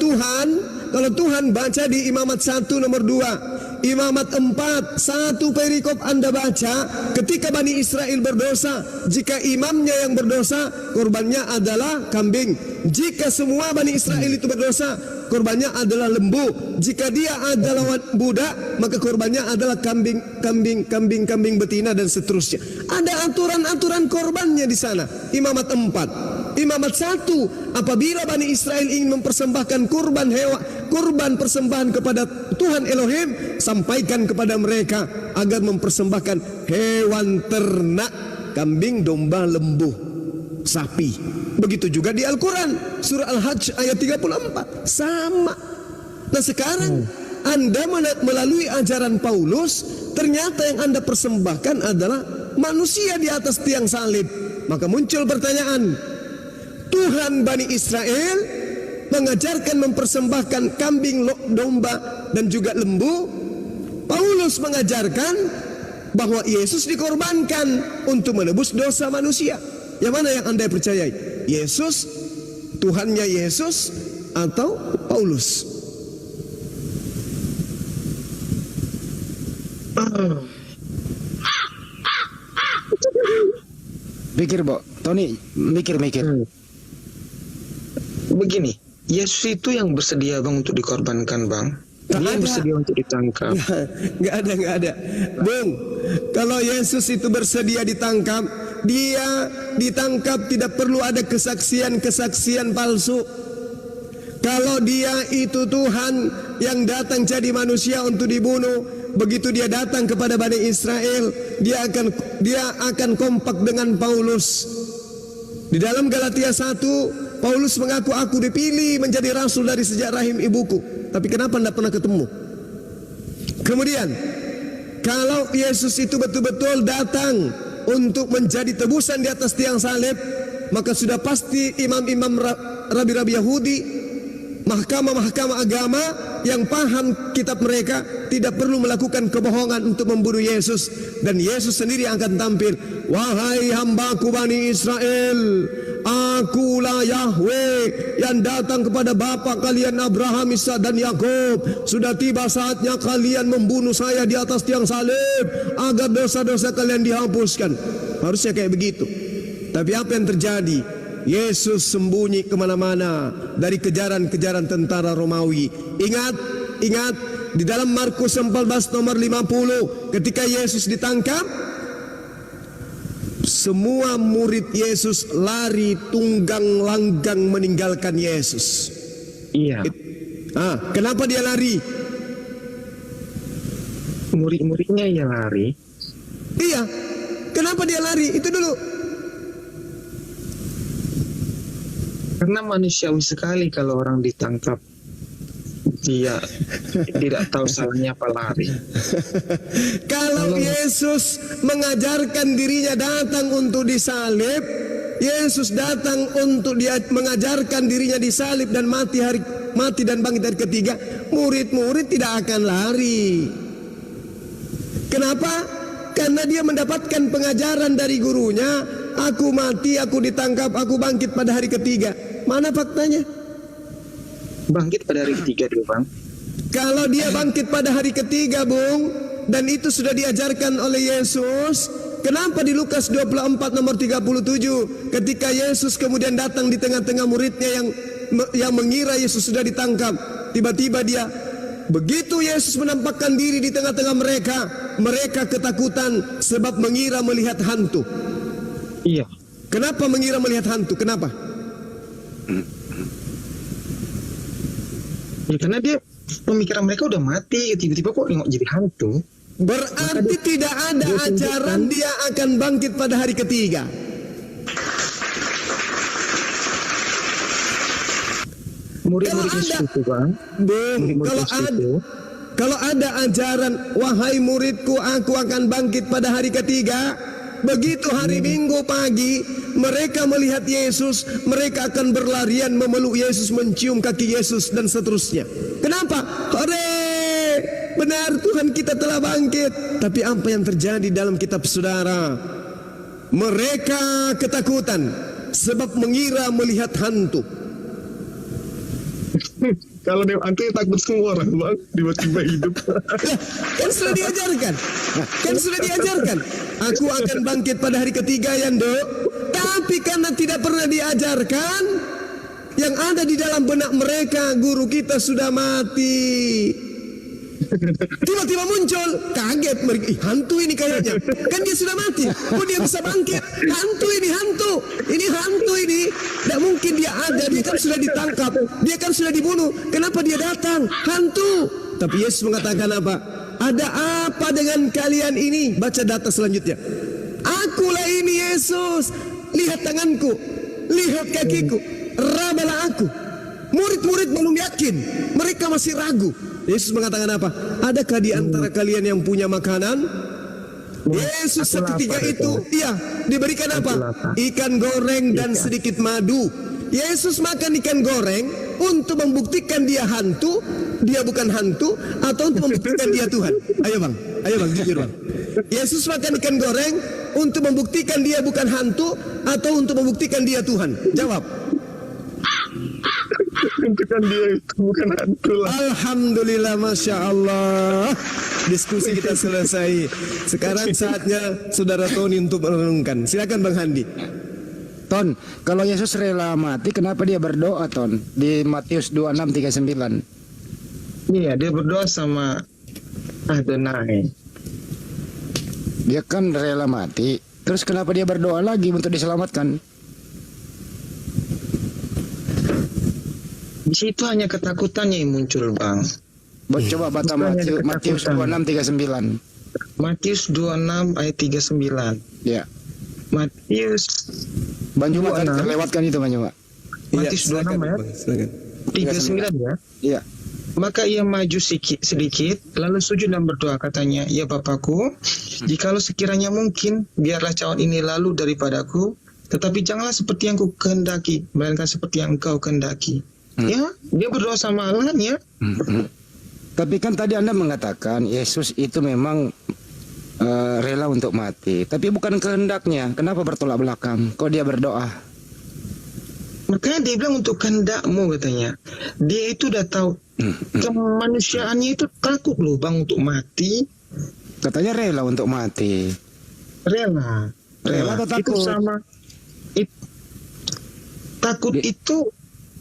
A: Tuhan baca di Imamat 1 nomor 2, Imamat 4, 1 perikop Anda baca, ketika Bani Israel berdosa, jika imamnya yang berdosa, korbannya adalah kambing. Jika semua Bani Israel itu berdosa, korbannya adalah lembu. Jika dia adalah budak, maka korbannya adalah kambing betina dan seterusnya. Ada aturan-aturan korbannya di sana. Imamat 4. Imamat 1, apabila Bani Israel ingin mempersembahkan kurban persembahan kepada Tuhan Elohim, sampaikan kepada mereka agar mempersembahkan hewan ternak, kambing, domba, lembu, sapi. Begitu juga di Al-Quran, surah Al-Hajj ayat 34, sama. Nah sekarang Anda melalui ajaran Paulus, ternyata yang Anda persembahkan adalah manusia di atas tiang salib. Maka muncul pertanyaan, Tuhan Bani Israel mengajarkan mempersembahkan kambing, domba, dan juga lembu. Paulus mengajarkan bahwa Yesus dikorbankan untuk menebus dosa manusia. Yang mana yang Anda percayai? Yesus, Tuhannya Yesus, atau Paulus?
D: Pikir, Bo. Tony, mikir.
C: Begini, Yesus itu yang bersedia, Bang, untuk dikorbankan, Bang. Dia yang bersedia untuk ditangkap.
A: Nggak ada. Bung, kalau Yesus itu bersedia ditangkap, dia ditangkap tidak perlu ada kesaksian palsu. Kalau dia itu Tuhan yang datang jadi manusia untuk dibunuh. Begitu dia datang kepada Bani Israel, dia akan kompak dengan Paulus. Di dalam Galatia 1, Paulus mengaku, aku dipilih menjadi rasul dari sejak rahim ibuku. Tapi kenapa tidak pernah ketemu? Kemudian, kalau Yesus itu betul-betul datang untuk menjadi tebusan di atas tiang salib, maka sudah pasti imam-imam rabi-rabi Yahudi, mahkamah-mahkamah agama yang paham kitab mereka tidak perlu melakukan kebohongan untuk membunuh Yesus. Dan Yesus sendiri akan tampil, wahai hambaku Bani Israel, akulah Yahweh yang datang kepada bapa kalian Abraham, Ishak dan Yakub. Sudah tiba saatnya kalian membunuh saya di atas tiang salib agar dosa-dosa kalian dihapuskan. Harusnya kayak begitu. Tapi apa yang terjadi? Yesus sembunyi kemana-mana dari kejaran-kejaran tentara Romawi. Ingat, di dalam Markus 14 nomor 50, ketika Yesus ditangkap, semua murid Yesus lari tunggang langgang meninggalkan Yesus.
C: Iya.
A: Kenapa dia lari?
C: Murid-muridnya ya lari.
A: Iya. Kenapa dia lari? Itu dulu.
C: Karena manusiawi sekali kalau orang ditangkap, dia tidak tahu salahnya apa lari.
A: Kalau Yesus mengajarkan dirinya datang untuk disalib, Yesus datang untuk dia mengajarkan dirinya disalib dan mati dan bangkit hari ketiga, murid-murid tidak akan lari. Kenapa? Karena dia mendapatkan pengajaran dari gurunya, aku mati, aku ditangkap, aku bangkit pada hari ketiga. Mana faktanya?
C: Bangkit pada hari ketiga dulu, Bang.
A: Kalau dia bangkit pada hari ketiga, Bung, dan itu sudah diajarkan oleh Yesus, kenapa di Lukas 24 nomor 37 ketika Yesus kemudian datang di tengah-tengah muridnya yang mengira Yesus sudah ditangkap, tiba-tiba dia, begitu Yesus menampakkan diri di tengah-tengah mereka, mereka ketakutan sebab mengira melihat hantu.
C: Iya.
A: Kenapa mengira melihat hantu? Kenapa?
C: Ya karena dia, pemikiran mereka udah mati, tiba-tiba kok nengok jadi hantu.
A: Berarti tidak ada ajaran dia akan bangkit pada hari ketiga.
C: Murid-murid Yesus itu, Bang.
A: Kalau ada ajaran, wahai muridku, aku akan bangkit pada hari ketiga. Begitu hari Minggu pagi mereka melihat Yesus, mereka akan berlarian memeluk Yesus, mencium kaki Yesus dan seterusnya. Kenapa? Hore! Benar, Tuhan kita telah bangkit. Tapi apa yang terjadi dalam kitab saudara? Mereka ketakutan sebab mengira melihat hantu.
C: Kalau dia hantu takut semua orang, Bang. Tiba-tiba hidup.
A: Kan sudah diajarkan. Aku akan bangkit pada hari ketiga, Yando. Tapi karena tidak pernah diajarkan, yang ada di dalam benak mereka, guru kita sudah mati. Tiba-tiba muncul, kaget mereka, hantu ini kayaknya. Kan dia sudah mati, kok dia bisa bangkit? Hantu ini. Tidak mungkin dia ada, dia kan sudah ditangkap, dia kan sudah dibunuh. Kenapa dia datang? Hantu. Tapi Yesus mengatakan apa? Ada apa dengan kalian ini? Baca data selanjutnya. Akulah ini Yesus. Lihat tanganku, lihat kakiku, rabalah aku. Murid-murid belum yakin, mereka masih ragu. Yesus mengatakan apa? Adakah di antara kalian yang punya makanan? Yesus seketika itu, diberikan apa? Ikan goreng dan sedikit madu. Yesus makan ikan goreng untuk membuktikan dia hantu, dia bukan hantu, atau untuk membuktikan dia Tuhan. Ayo bang, jujur bang. Yesus makan ikan goreng untuk membuktikan dia bukan hantu, atau untuk membuktikan dia Tuhan. Jawab.
C: Tentukan dia itu bukan hantu lah.
A: Alhamdulillah, Masya Allah. Diskusi kita selesai. Sekarang saatnya Saudara Tony untuk merenungkan. Silakan Bang Handi.
D: Ton, kalau Yesus rela mati, kenapa dia berdoa, Ton? Di Matius 26:39.
C: Iya, dia berdoa sama Adonai.
D: Dia kan rela mati. Terus kenapa dia berdoa lagi untuk diselamatkan?
C: Di situ hanya ketakutannya yang muncul, Bang.
D: Coba baca
C: Bukannya ada
D: Matius
C: ketakutan.
D: 26:39.
C: Matius 26 ayat 39.
D: Ya.
C: Matius
D: Bang Juma
C: 26.
D: terlewatkan itu Bang Juma.
C: Matius 26 ayat
A: Silakan.
C: 39 ya.
D: Iya.
C: Maka ia maju sedikit, lalu sujud dan berdoa, katanya, "Ya Bapakku, jikalau sekiranya mungkin, biarlah cawan ini lalu daripadaku, tetapi janganlah seperti yang ku kehendaki, melainkan seperti yang engkau kehendaki." Ya, dia berdoa sama Allah ya.
D: Tapi kan tadi Anda mengatakan Yesus itu memang rela untuk mati, tapi bukan kehendaknya. Kenapa bertolak belakang? Kok dia berdoa?
C: Makanya dia bilang untuk kehendakmu, katanya. Dia itu udah tahu kemanusiaannya itu takut loh bang untuk mati.
D: Katanya rela untuk mati.
C: Rela
D: Rela atau
C: itu
D: takut?
C: sama takut itu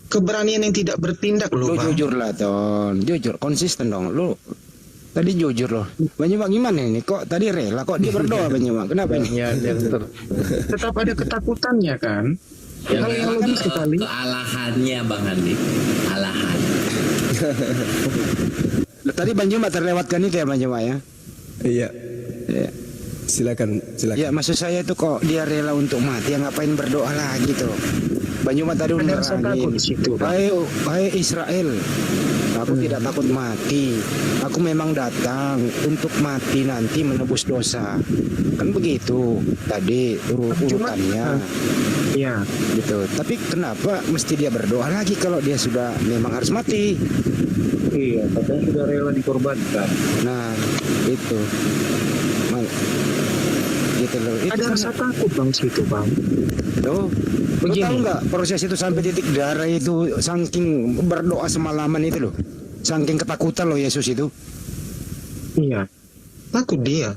C: keberanian yang tidak bertindak loh
D: Lu
C: bang.
D: jujur lah Ton, jujur, konsisten dong. Lu tadi jujur loh. Banyak gimana ini? Kok tadi rela? Kok dia berdoa Banyak? Kenapa ini?
C: Tetap ada ketakutannya kan. Hal yang logis sekali.
F: Kealahannya Bang Andi, alahan.
D: Tadi Bang Juma terlewatkan itu ya Bang Juma ya?
A: Iya,
D: Ya.
A: silakan.
D: Ya maksud saya itu kok dia rela untuk mati, ya ngapain berdoa lagi tuh? Bang Juma tadi udah
C: Ada rasa takut di situ, Bang.
D: Hai Israel, aku tidak takut mati. Aku memang datang untuk mati nanti menebus dosa. Kan begitu tadi urutannya.
C: Ya,
D: Gitu. Tapi kenapa mesti dia berdoa lagi kalau dia sudah memang harus mati?
C: iya, katanya sudah rela dikorbankan.
D: Nah, itu. Gitu loh. Itu
C: Ada
D: kan-
C: rasa takut bang situ bang.
D: Tuh, lu
C: Begini.
D: tahu nggak proses itu sampai titik darah itu saking berdoa semalaman itu loh, saking ketakutan loh Yesus itu.
C: Iya, takut dia.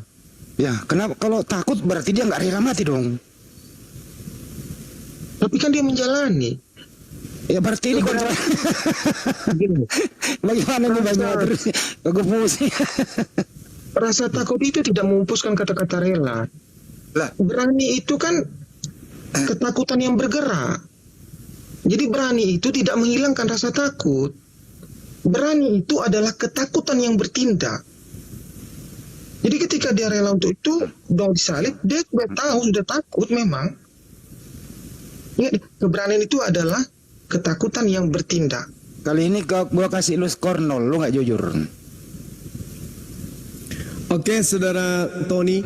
D: Ya, kenapa? Kalau takut berarti dia nggak rela mati dong.
C: Tapi kan dia menjalani.
D: Ya berarti ini kontra.
C: Begini,
D: Bagaimana nih banyak terus? Gue pusing.
C: rasa takut itu tidak memupuskan kata-kata rela.
D: Lah.
C: Berani itu kan ketakutan yang bergerak. Jadi berani itu tidak menghilangkan rasa takut. Berani itu adalah ketakutan yang bertindak. Jadi ketika dia rela untuk itu, dong disalib, dia sudah tahu, sudah takut memang. Ingat, keberanian itu adalah ketakutan yang bertindak.
D: Kali ini gua kasih lu skor 0, lu nggak jujur.
A: Oke, saudara Tony.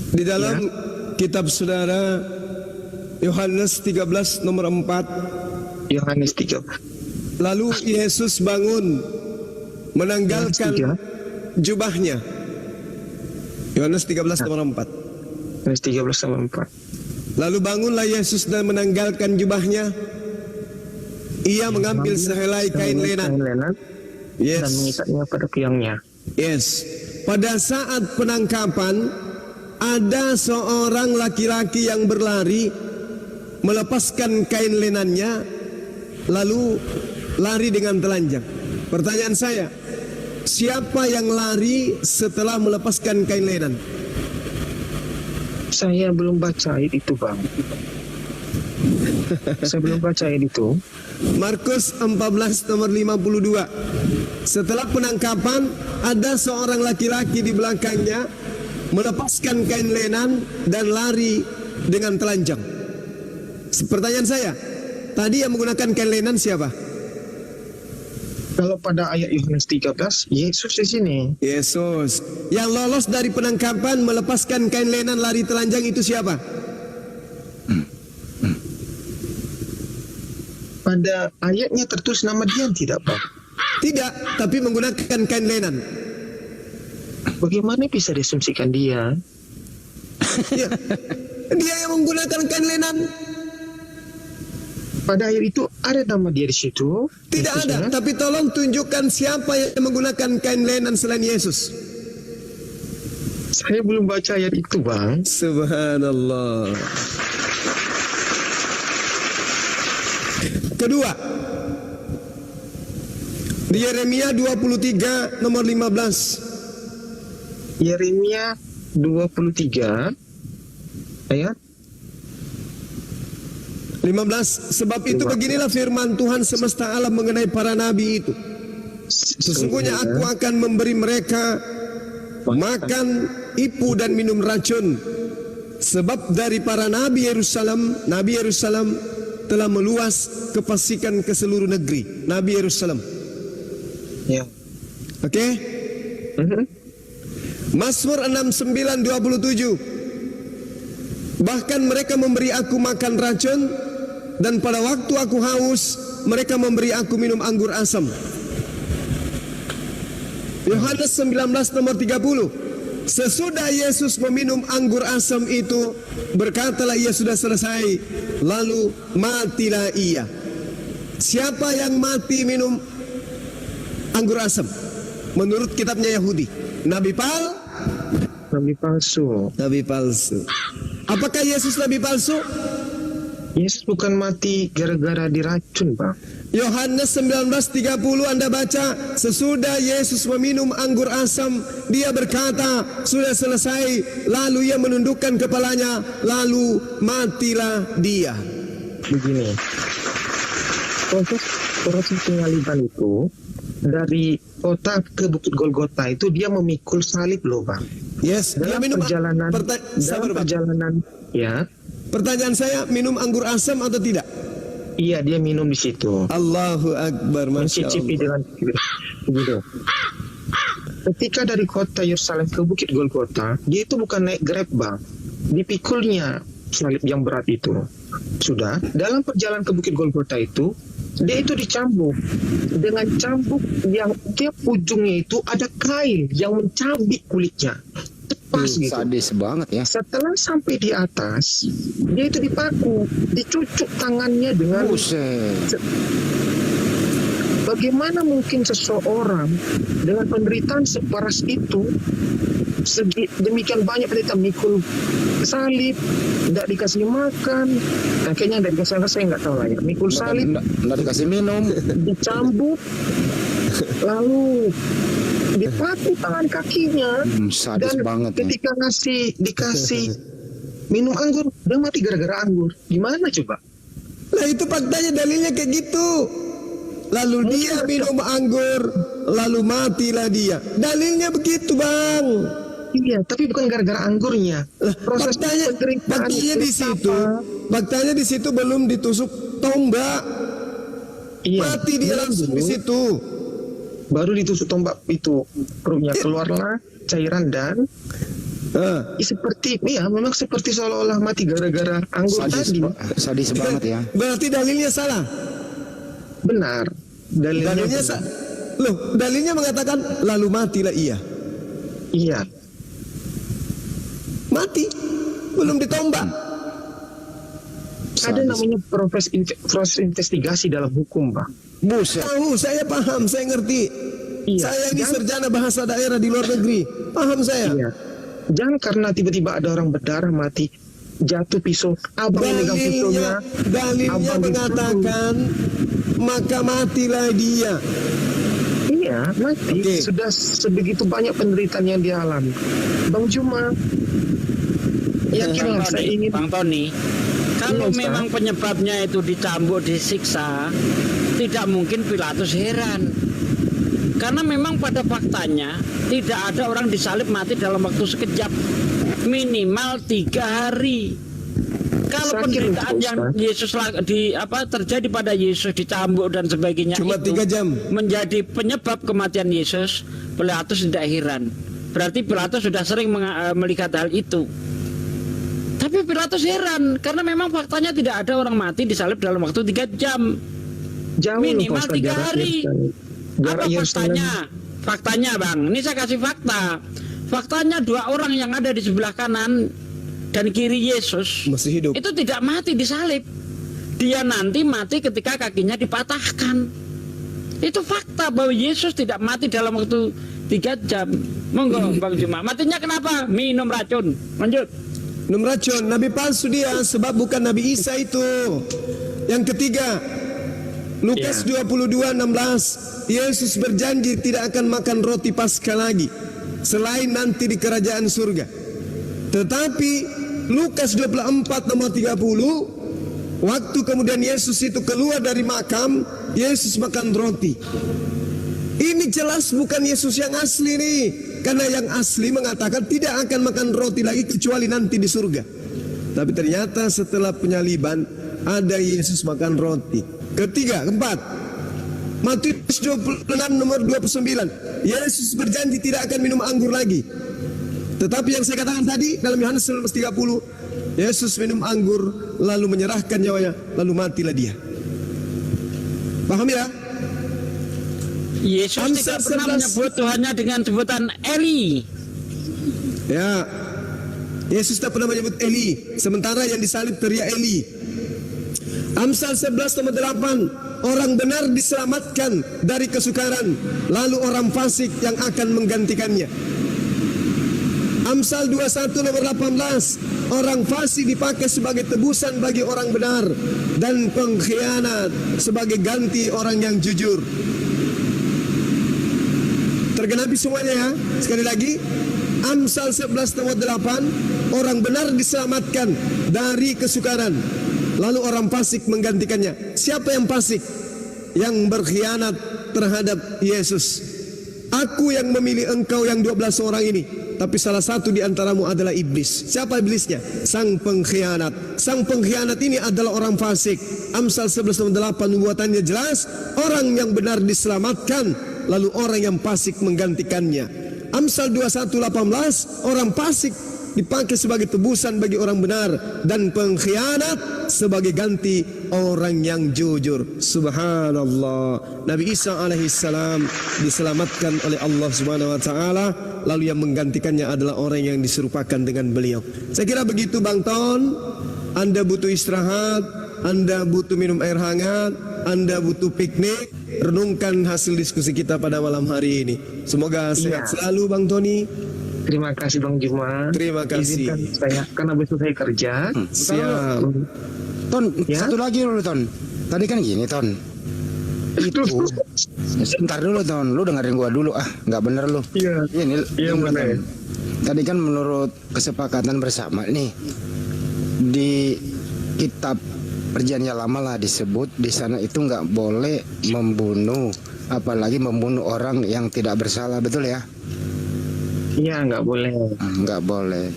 A: Di dalam kitab saudara Yohanes 13 nomor 4,
C: Yohanes 3.
A: lalu Yesus bangun menanggalkan jubahnya. Yohanes 13 nomor 4.
C: Yohanes 13 sama 4.
A: Lalu bangunlah Yesus dan menanggalkan jubahnya. Ia mengambil sehelai kain lenan.
C: dan
A: Yes.
C: mengikatnya pada tiangnya.
A: Yes. Pada saat penangkapan ada seorang laki-laki yang berlari melepaskan kain lenannya lalu lari dengan telanjang. Pertanyaan saya, siapa yang lari setelah melepaskan kain lenan?
C: Saya belum baca ayat itu, Bang. Saya belum baca ayat itu.
A: Markus 14 nomor 52. Setelah penangkapan ada seorang laki-laki di belakangnya melepaskan kain lenan dan lari dengan telanjang. Pertanyaan saya, tadi yang menggunakan kain lenan siapa?
C: Kalau pada ayat Yohanes 13, Yesus di sini.
A: Yesus. Yang lolos dari penangkapan melepaskan kain lenan lari telanjang itu siapa?
C: Pada ayatnya tertulis nama dia tidak, Pak?
A: Tidak, tapi menggunakan kain lenan.
C: Bagaimana bisa diasumsikan dia?
A: Ya. Dia yang menggunakan kain lenan.
C: Pada ayat itu ada nama dia di situ.
A: Tidak ada, tapi tolong tunjukkan siapa yang menggunakan kain lenan selain Yesus.
C: Saya belum baca ayat itu, Bang.
A: Subhanallah. Kedua, di Yeremia 23 nomor 15.
C: Yeremia 23 ayat
A: 15. Sebab itu beginilah firman Tuhan semesta alam mengenai para nabi itu. Sesungguhnya aku akan memberi mereka makan ipu dan minum racun, sebab dari para nabi Yerusalem telah meluas kefasikan ke seluruh negeri. Nabi Yerusalem.
C: Ya.
A: Oke? Mazmur 69:27. Bahkan mereka memberi aku makan racun, dan pada waktu aku haus, mereka memberi aku minum anggur asam. Yohanes 19:30. Sesudah Yesus meminum anggur asam itu, berkatalah ia sudah selesai, lalu matilah ia. Siapa yang mati minum anggur asam? Menurut kitabnya Yahudi, nabi palsu. Apakah Yesus nabi palsu?
C: Yesus bukan mati gara-gara diracun, Bang.
A: Yohanes 19:30 Anda baca, sesudah Yesus meminum anggur asam, dia berkata, sudah selesai, lalu ia menundukkan kepalanya, lalu matilah dia.
C: Begini, proses penyaliban itu dari kota ke Bukit Golgota itu dia memikul salib loh, Bang.
A: Yes, dia
C: Dalam
A: minum
C: perjalanan, ya.
A: Pertanyaan saya, minum anggur asam atau tidak?
C: Iya, dia minum di situ.
A: Allahu Akbar, Masya
C: Mencicipi
A: Allah.
C: dengan begitu. Ketika dari kota Yerusalem ke Bukit Golgota, dia itu bukan naik Grab, Bang. Dipikulnya salib yang berat itu. Sudah, dalam perjalanan ke Bukit Golgota itu, dia itu dicambuk. Dengan cambuk yang tiap ujungnya itu ada kain yang mencabik kulitnya. Pas gitu.
D: Sadis banget ya.
C: Setelah sampai di atas, dia itu dipaku, dicucuk tangannya dengan
D: Buset.
C: Bagaimana mungkin seseorang dengan penderitaan separas itu, demikian banyak penderitaan, mikul salib, tidak dikasih makan, kayaknya tidak dikasih makan, saya nggak tahu lah ya, mikul salib,
D: Nggak dikasih minum.
C: dicambuk, lalu dipaku tangan kakinya,
D: Sadis
C: dan
D: banget ya.
C: ketika dikasih minum anggur, dia mati gara-gara anggur. Gimana coba?
A: Nah itu faktanya, dalilnya kayak gitu. Lalu dia minum anggur, lalu matilah dia. Dalilnya begitu, Bang.
C: Iya, tapi bukan gara-gara anggurnya. Proses
A: faktanya di situ belum ditusuk tombak.
C: Iya,
A: Mati dia langsung di situ.
C: baru ditusuk tombak itu, perutnya keluarlah cairan dan memang seperti seolah-olah mati gara-gara anggur tadi.
D: Sadis banget ya.
A: Berarti dalilnya salah.
C: Benar, dalilnya
A: dalilnya mengatakan lalu matilah ia.
C: iya.
A: Mati, belum ditombak.
C: Ada namanya proses investigasi dalam hukum, Pak.
D: Buset.
A: Tahu, saya paham, saya ngerti.
C: Iya.
A: Saya ini sarjana bahasa daerah di luar negeri. Paham saya.
C: Iya. Jangan karena tiba-tiba ada orang berdarah mati, jatuh pisau, abang yang megang pisaunya,
A: Dalilnya mengatakan maka matilah dia.
C: iya, mati.
A: Oke.
C: Sudah sebegitu banyak penderitaan yang dialami. Bang Juma, yakinlah saya ingin.
E: Bang Tony, kalau
C: Iya, Ustaz.
E: memang penyebabnya itu dicambuk, disiksa, tidak mungkin Pilatus heran. Karena memang pada faktanya tidak ada orang disalib mati dalam waktu sekejap, minimal 3 hari. Kalau
C: Sakit
E: penderitaan
C: itu,
E: yang
C: Ustaz.
E: terjadi pada Yesus, dicambuk dan sebagainya,
A: Cuma
E: itu
A: 3 jam.
E: menjadi penyebab kematian Yesus, Pilatus tidak heran. Berarti Pilatus sudah sering melihat hal itu. Tapi Pilatus heran karena memang faktanya tidak ada orang mati disalib dalam waktu 3 jam,
C: Jauh
E: minimal
C: Pak,
E: 3
C: jarak
E: hari.
C: Jarak
E: Apa
C: Yerusalem.
E: faktanya? Faktanya, Bang, ini saya kasih fakta. Faktanya 2 orang yang ada di sebelah kanan dan kiri Yesus
A: Masih hidup.
E: itu tidak mati disalib. Dia nanti mati ketika kakinya dipatahkan. Itu fakta bahwa Yesus tidak mati dalam waktu 3 jam. Monggo Bang Juma. Matinya kenapa? Minum racun. Lanjut.
A: Minum racun, nabi palsu dia, sebab bukan Nabi Isa itu. Yang ketiga, Lukas 22:16, Yesus berjanji tidak akan makan roti Paskah lagi selain nanti di kerajaan surga. Tetapi Lukas 24:30, waktu kemudian Yesus itu keluar dari makam, Yesus makan roti. Ini jelas bukan Yesus yang asli nih. Karena yang asli mengatakan tidak akan makan roti lagi kecuali nanti di surga. Tapi ternyata setelah penyaliban ada Yesus makan roti. Ketiga, keempat, Matius 26 nomor 29. Yesus berjanji tidak akan minum anggur lagi. Tetapi yang saya katakan tadi dalam Yohanes 19:30, Yesus minum anggur lalu menyerahkan nyawanya, lalu matilah dia. Paham ya?
E: Yesus
A: Amsal
E: tidak pernah
A: 11.
E: menyebut Tuhannya dengan sebutan Eli.
A: Ya, Yesus tak pernah menyebut Eli, sementara yang disalib teriak Eli. Amsal 11 nomor 8, orang benar diselamatkan dari kesukaran, lalu orang fasik yang akan menggantikannya. Amsal 21 nomor 18, orang fasik dipakai sebagai tebusan bagi orang benar, dan pengkhianat sebagai ganti orang yang jujur. Tergenapi semuanya ya. Sekali lagi, Amsal 11 nomor 8, orang benar diselamatkan dari kesukaran, lalu orang fasik menggantikannya. Siapa yang fasik? Yang berkhianat terhadap Yesus. Aku yang memilih engkau yang 12 orang ini, tapi salah satu di antaramu adalah iblis. Siapa iblisnya? Sang pengkhianat. Sang pengkhianat ini adalah orang fasik. Amsal 11:8 pembuatannya jelas, orang yang benar diselamatkan, lalu orang yang fasik menggantikannya. Amsal 21:18, orang fasik dipakai sebagai tebusan bagi orang benar, dan pengkhianat sebagai ganti orang yang jujur. Subhanallah. Nabi Isa alaihissalam diselamatkan oleh Allah Subhanahu wa taala, lalu yang menggantikannya adalah orang yang diserupakan dengan beliau. Saya kira begitu Bang Ton. Anda butuh istirahat, Anda butuh minum air hangat, Anda butuh piknik. Renungkan hasil diskusi kita pada malam hari ini. Semoga sehat selalu Bang Tony.
C: Terima kasih Bang Juma.
A: Terima kasih.
C: Izinkan saya, karena besok saya kerja.
A: Siap.
D: Ton,
C: Ya?
D: satu lagi dulu Ton. Tadi kan gini Ton. Itu sebentar dulu Ton, lu dengerin gua dulu nggak bener lu.
C: Iya.
D: Ini
C: Iya,
D: dulu,
C: bener.
D: Ton. Tadi kan menurut kesepakatan bersama nih di kitab Perjanjian Lama lah disebut di sana itu nggak boleh membunuh, apalagi membunuh orang yang tidak bersalah, betul ya?
C: Iya, nggak boleh.
D: Nggak boleh.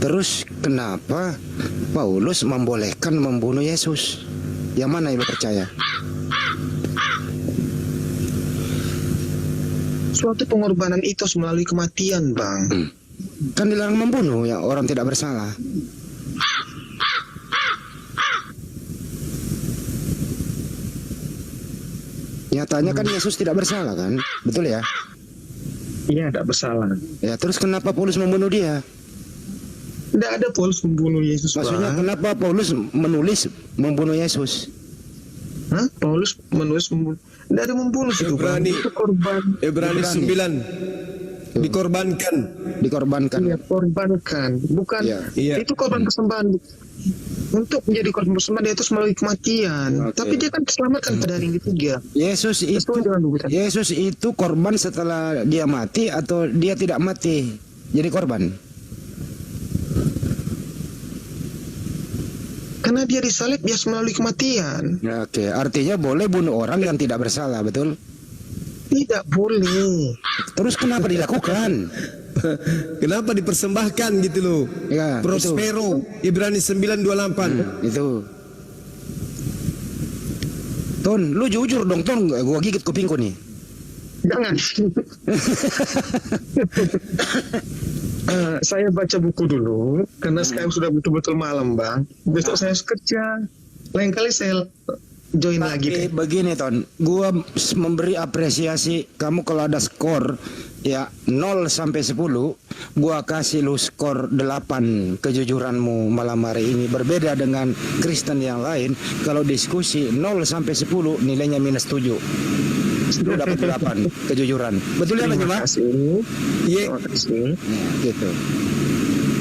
D: Terus kenapa Paulus membolehkan membunuh Yesus? Yang mana yang lu percaya?
C: Suatu pengorbanan itu melalui kematian, Bang.
D: Kan dilarang membunuh ya orang tidak bersalah. Nyatanya kan Yesus tidak bersalah kan? Betul ya?
C: Iya, tidak bersalah.
D: Ya terus kenapa Paulus membunuh dia?
C: Tidak ada Paulus membunuh Yesus,
D: Maksudnya
C: Bang.
D: kenapa Paulus menulis membunuh Yesus?
C: Hah? Paulus menulis membunuh. Tidak ada membunuh itu, Bang.
A: Ibrani.
C: Itu korban.
A: Ibrani 9 dikorbankan.
D: Dikorbankan.
C: Iya, korbankan. Bukan.
A: Iya.
C: Itu korban persembahan. Untuk menjadi korban persembahan dia itu melalui kematian.
D: Oke.
C: Tapi dia kan diselamatkan pada hari yang ketiga.
D: Yesus itu
C: Sesuai dengan lukisan.
D: Yesus itu korban setelah dia mati atau dia tidak mati jadi korban?
C: Karena dia disalib bias melalui kematian.
D: Oke, artinya boleh bunuh orang yang tidak bersalah, betul?
C: Tidak boleh.
D: Terus kenapa dilakukan?
A: Kenapa dipersembahkan gitu loh?
D: Ya,
A: Prospero, Ibrani 9:28.
D: Itu. Ton, lu jujur dong, Ton. Gua gigit kupingku nih.
C: Jangan. Saya baca buku dulu karena sekarang sudah betul-betul malam, Bang. Besok saya harus kerja. Lain kali saya join lagi deh.
D: Begini Ton, gua memberi apresiasi kamu kalau ada skor ya 0 sampai 10, gua kasih lu skor 8 kejujuranmu malam hari ini. Berbeda dengan Kristen yang lain, kalau diskusi 0 sampai 10 nilainya -7. Lu dapat 8 kejujuran. Betul ya
C: Terima
D: Pak?
C: kasih.
A: Iya.
C: Terima kasih.
D: Ya, gitu.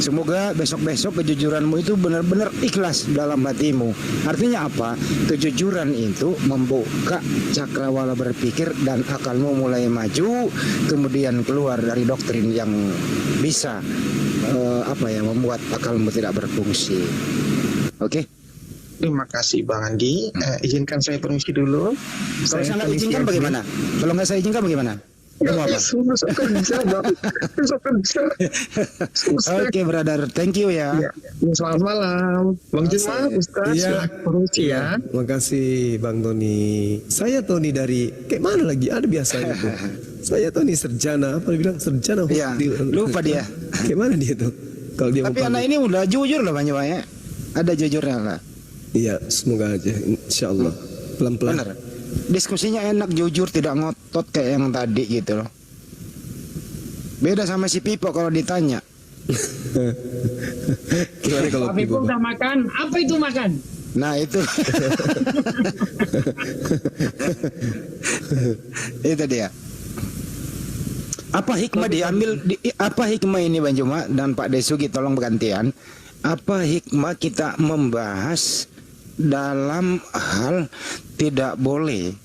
D: Semoga besok-besok kejujuranmu itu benar-benar ikhlas dalam hatimu. Artinya apa? Kejujuran itu membuka cakrawala berpikir dan akalmu mulai maju, kemudian keluar dari doktrin yang bisa membuat akalmu tidak berfungsi. Oke?
C: Terima kasih Bang Andi. Izinkan saya permisi dulu.
D: Kalau saya nggak
C: Tony
D: izinkan
C: Fianti.
D: bagaimana? Kalau nggak saya izinkan bagaimana? Kamu apa?
C: Susah kerja, Bang. Susah kerja. Susah.
D: Oke, brother. Thank you ya.
C: Ya. Selamat malam. Bang Juma, Ustaz.
A: Iya.
C: Silakan permisi ya.
A: Makasih Bang Tony. Saya Tony dari kayak mana lagi? Ada biasanya tuh. Saya Tony Serjana. Apa dia bilang Serjana?
D: Iya, lupa dia.
A: Kayak mana dia tuh? Kalau dia
D: Tapi
A: mau
D: anak
A: pamit.
D: ini udah jujur loh Bang Juma ya. Ada jujurnya lah.
A: Iya, semoga aja. Insya Allah. Pelan-pelan.
D: Benar. Diskusinya enak, jujur, tidak ngotot kayak yang tadi gitu loh. Beda sama si Pipo kalau ditanya.
A: Gimana kalau
E: Tapi
A: Pipo?
E: udah makan. Apa itu makan?
D: Nah itu. Itu dia. Apa hikmah apa hikmah ini Bang Juma dan Pak Desugi, tolong bergantian. Apa hikmah kita membahas dalam hal tidak boleh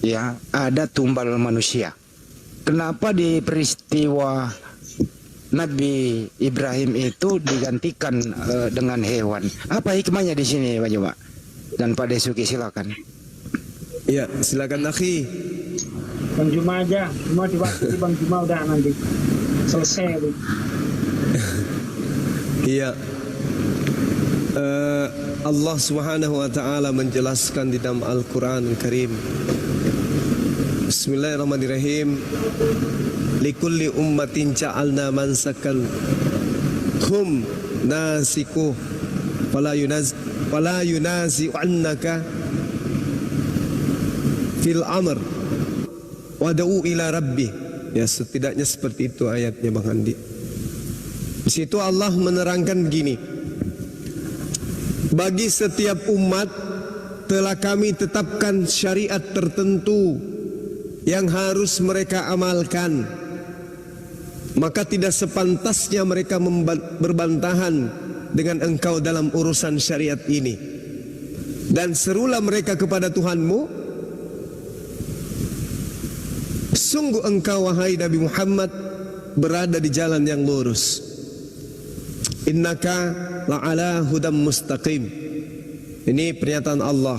D: ya ada tumbal manusia? Kenapa di peristiwa Nabi Ibrahim itu digantikan dengan hewan? Apa hikmahnya di sini Pak Juma dan Pak Desuki, silakan.
A: Iya, silakan akhi.
E: Bang Juma aja. Cuma diwakili Bang Juma udah nanti. Selesai. Bu.
A: Iya. Allah Subhanahu wa taala menjelaskan di dalam Al-Qur'an Al-Karim. Bismillahirrahmanirrahim. Likulli ummatin ja'alna mansakan hum nasiku fala yunazi'annaka fil amr wad'u ila rabbih. Ya, setidaknya seperti itu ayatnya Bang Andi. Di situ Allah menerangkan begini. Bagi setiap umat telah kami tetapkan syariat tertentu yang harus mereka amalkan. Maka tidak sepantasnya mereka berbantahan dengan engkau dalam urusan syariat ini. Dan serulah mereka kepada Tuhanmu, sungguh engkau wahai Nabi Muhammad berada di jalan yang lurus. Innaka la'ala hudam mustaqim. Ini pernyataan Allah.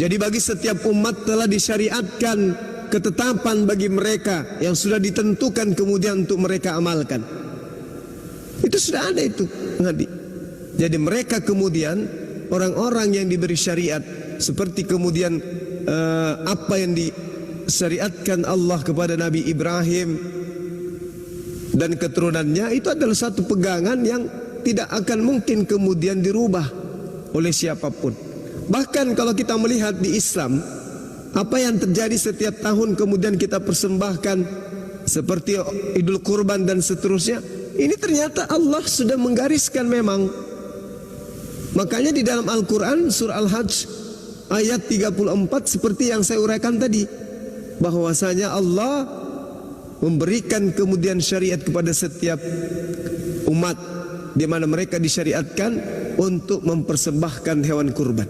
A: Jadi bagi setiap umat telah disyariatkan ketetapan bagi mereka yang sudah ditentukan kemudian untuk mereka amalkan. Itu sudah ada itu, Nabi. Jadi mereka kemudian orang-orang yang diberi syariat seperti kemudian apa yang disyariatkan Allah kepada Nabi Ibrahim dan keturunannya, itu adalah satu pegangan yang tidak akan mungkin kemudian dirubah oleh siapapun. Bahkan kalau kita melihat di Islam, apa yang terjadi setiap tahun kemudian kita persembahkan seperti Idul Kurban dan seterusnya, ini ternyata Allah sudah menggariskan memang. Makanya di dalam Al-Quran surah Al-Hajj ayat 34 seperti yang saya uraikan tadi, bahwasanya Allah memberikan kemudian syariat kepada setiap umat di mana mereka disyariatkan untuk mempersembahkan hewan kurban.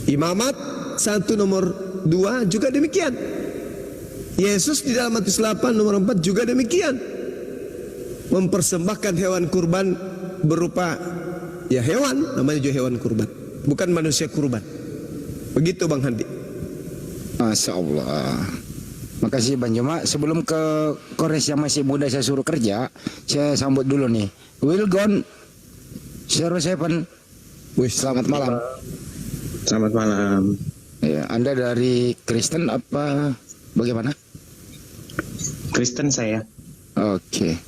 A: Imamat 1 nomor 2 juga demikian. Yesus di dalam Matius 8 nomor 4 juga demikian. Mempersembahkan hewan kurban berupa ya hewan, namanya juga hewan kurban, bukan manusia kurban. Begitu Bang Handi.
D: Masya Allah. Makasih Bang Juma. Sebelum ke Kores yang masih muda saya suruh kerja, saya sambut dulu nih Wilgon 07.
A: Wih,
D: Selamat malam.
C: Selamat malam.
D: Ya, Anda dari Kristen apa bagaimana?
C: Kristen saya.
D: Oke.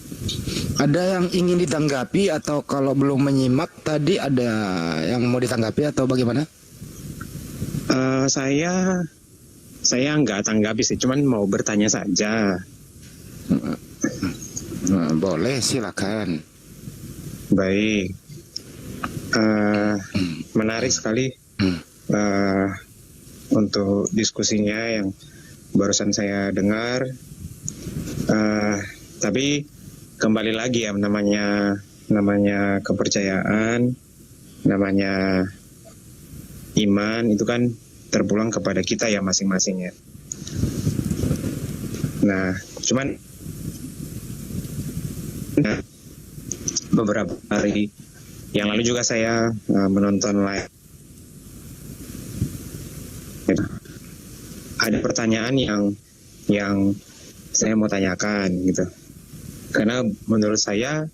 D: Ada yang ingin ditanggapi atau kalau belum menyimak tadi ada yang mau ditanggapi atau bagaimana?
C: Saya nggak tanggapi sih, cuman mau bertanya saja.
D: Nah, boleh, silakan.
C: Baik. Menarik sekali untuk diskusinya yang barusan saya dengar. Tapi kembali lagi ya, namanya kepercayaan, namanya iman itu kan terpulang kepada kita ya masing-masing ya. Nah, cuman beberapa hari yang lalu juga saya menonton live ada pertanyaan yang saya mau tanyakan gitu. Karena menurut saya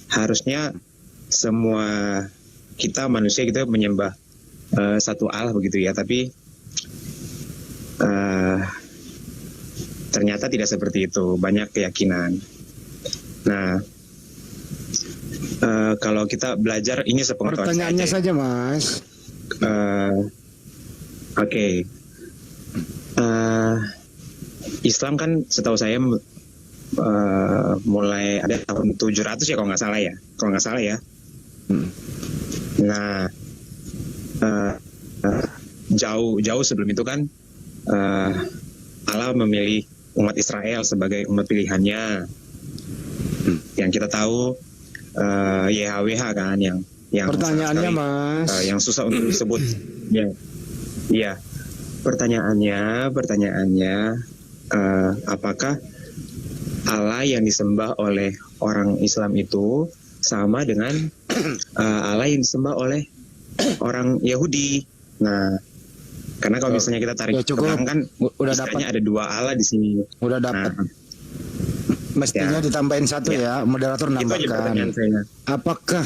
C: harusnya semua kita manusia kita menyembah satu Allah begitu ya, tapi ternyata tidak seperti itu, banyak keyakinan. Nah, kalau kita belajar ini sepengetahuan
D: Pertanyaannya
C: saya.
D: saja, Mas.
C: Oke. Islam kan setahu saya mulai ada tahun 700 ya kalau nggak salah ya. Nah, jauh sebelum itu kan Allah memilih umat Israel sebagai umat pilihannya. Yang kita tahu YHWH kan yang
D: Pertanyaannya, Mas.
C: yang susah untuk disebut. Ya. Iya. Pertanyaannya apakah Allah yang disembah oleh orang Islam itu sama dengan Allah yang disembah oleh orang Yahudi? Nah, karena kalau misalnya kita tarik
D: Ya,
C: ke
D: cukup.
C: belakang kan
D: Udah
C: istilahnya
D: dapat.
C: ada dua Allah di sini.
D: Udah dapat.
C: Nah,
D: Mestinya
C: Ya.
D: ditambahin satu ya, moderator
C: itu aja pertanyaan
D: nambahkan.
C: saya.
D: Apakah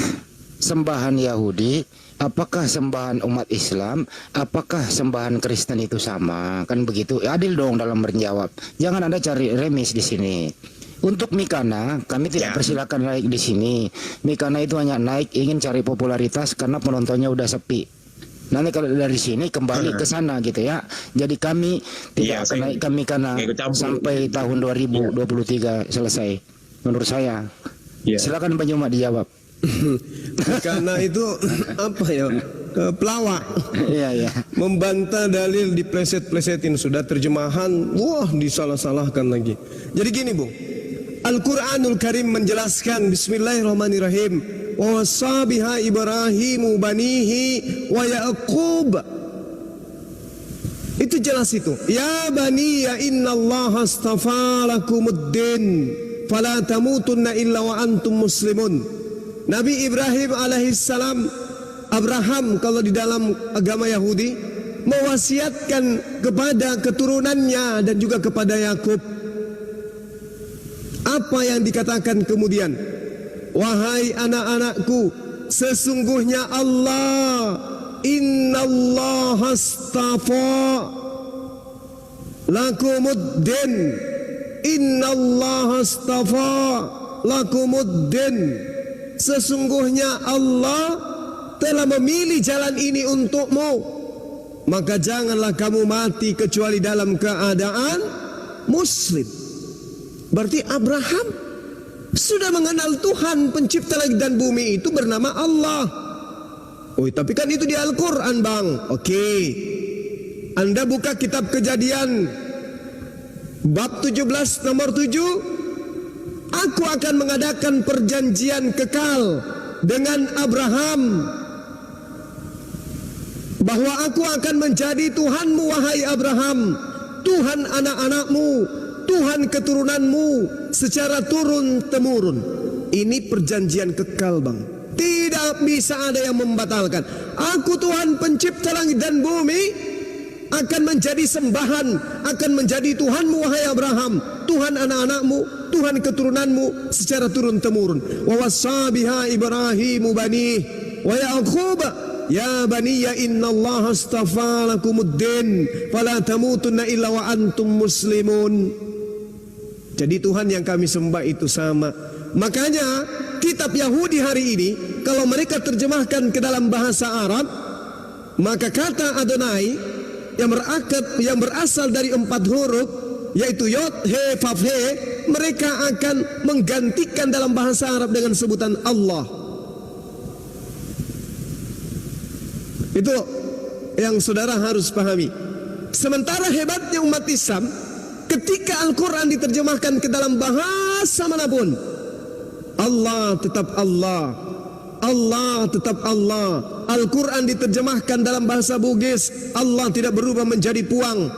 D: sembahan Yahudi, apakah sembahan umat Islam, apakah sembahan Kristen itu sama? Kan begitu. Adil dong dalam menjawab. Jangan Anda cari remis di sini. Untuk Mikana, kami tidak
C: Ya.
D: persilakan naik di sini. Mikana itu hanya naik ingin cari popularitas karena penontonnya udah sepi. Nanti kalau dari sini kembali ke sana gitu ya. Jadi kami
C: Iya,
D: tidak akan
C: saya
D: naik kami karena
C: nggak ikut campur.
D: sampai tahun 2023 selesai. Menurut saya.
C: Iya.
D: Silakan Pak Juma dijawab.
A: Karena itu apa ya? Pelawak.
D: Iya, iya.
A: Membantah dalil dipleset-plesetin, sudah terjemahan, wah disalah-salahkan lagi. Jadi gini, Bung. Al-Qur'anul Karim menjelaskan bismillahirrahmanirrahim. Wa wassa biha Ibrahimu banihi wa Yaqub. Itu jelas itu. Ya bani ya innallaha astafa lakumuddin fala tamutunna illa wa antum muslimun. Nabi Ibrahim alaihissalam, Abraham kalau di dalam agama Yahudi, mewasiatkan kepada keturunannya dan juga kepada Yakub. Apa yang dikatakan kemudian? Wahai anak-anakku, sesungguhnya Allah, innallaha astafa lakumuddin, innallaha astafa lakumuddin. Sesungguhnya Allah telah memilih jalan ini untukmu, maka janganlah kamu mati kecuali dalam keadaan muslim. Berarti Abraham sudah mengenal Tuhan pencipta langit dan bumi itu bernama Allah. Oh, tapi kan itu di Al-Quran, Bang. Oke. Anda buka kitab Kejadian bab 17 nomor 7. Aku akan mengadakan perjanjian kekal dengan Abraham, bahwa aku akan menjadi Tuhanmu wahai Abraham, Tuhan anak-anakmu, Tuhan keturunanmu secara turun-temurun. Ini perjanjian kekal, Bang. Tidak bisa ada yang membatalkan. Aku Tuhan pencipta langit dan bumi, akan menjadi sembahan, akan menjadi Tuhanmu wahai Abraham, Tuhan anak-anakmu, Tuhan keturunanmu secara turun-temurun. Wa wassa biha Ibrahimu banihi wa Yaqub ya baniya innallaha astafa lakumuddin fala tamutunna illa wa antum muslimun. Jadi Tuhan yang kami sembah itu sama. Makanya kitab Yahudi hari ini kalau mereka terjemahkan ke dalam bahasa Arab, maka kata Adonai yang berasal dari 4 huruf, yaitu Yod, He, Vav, He, mereka akan menggantikan dalam bahasa Arab dengan sebutan Allah. Itu yang saudara harus pahami. Sementara hebatnya umat Islam, ketika Al-Quran diterjemahkan ke dalam bahasa manapun, Allah tetap Allah, Allah tetap Allah. Al-Quran diterjemahkan dalam bahasa Bugis, Allah tidak berubah menjadi puang.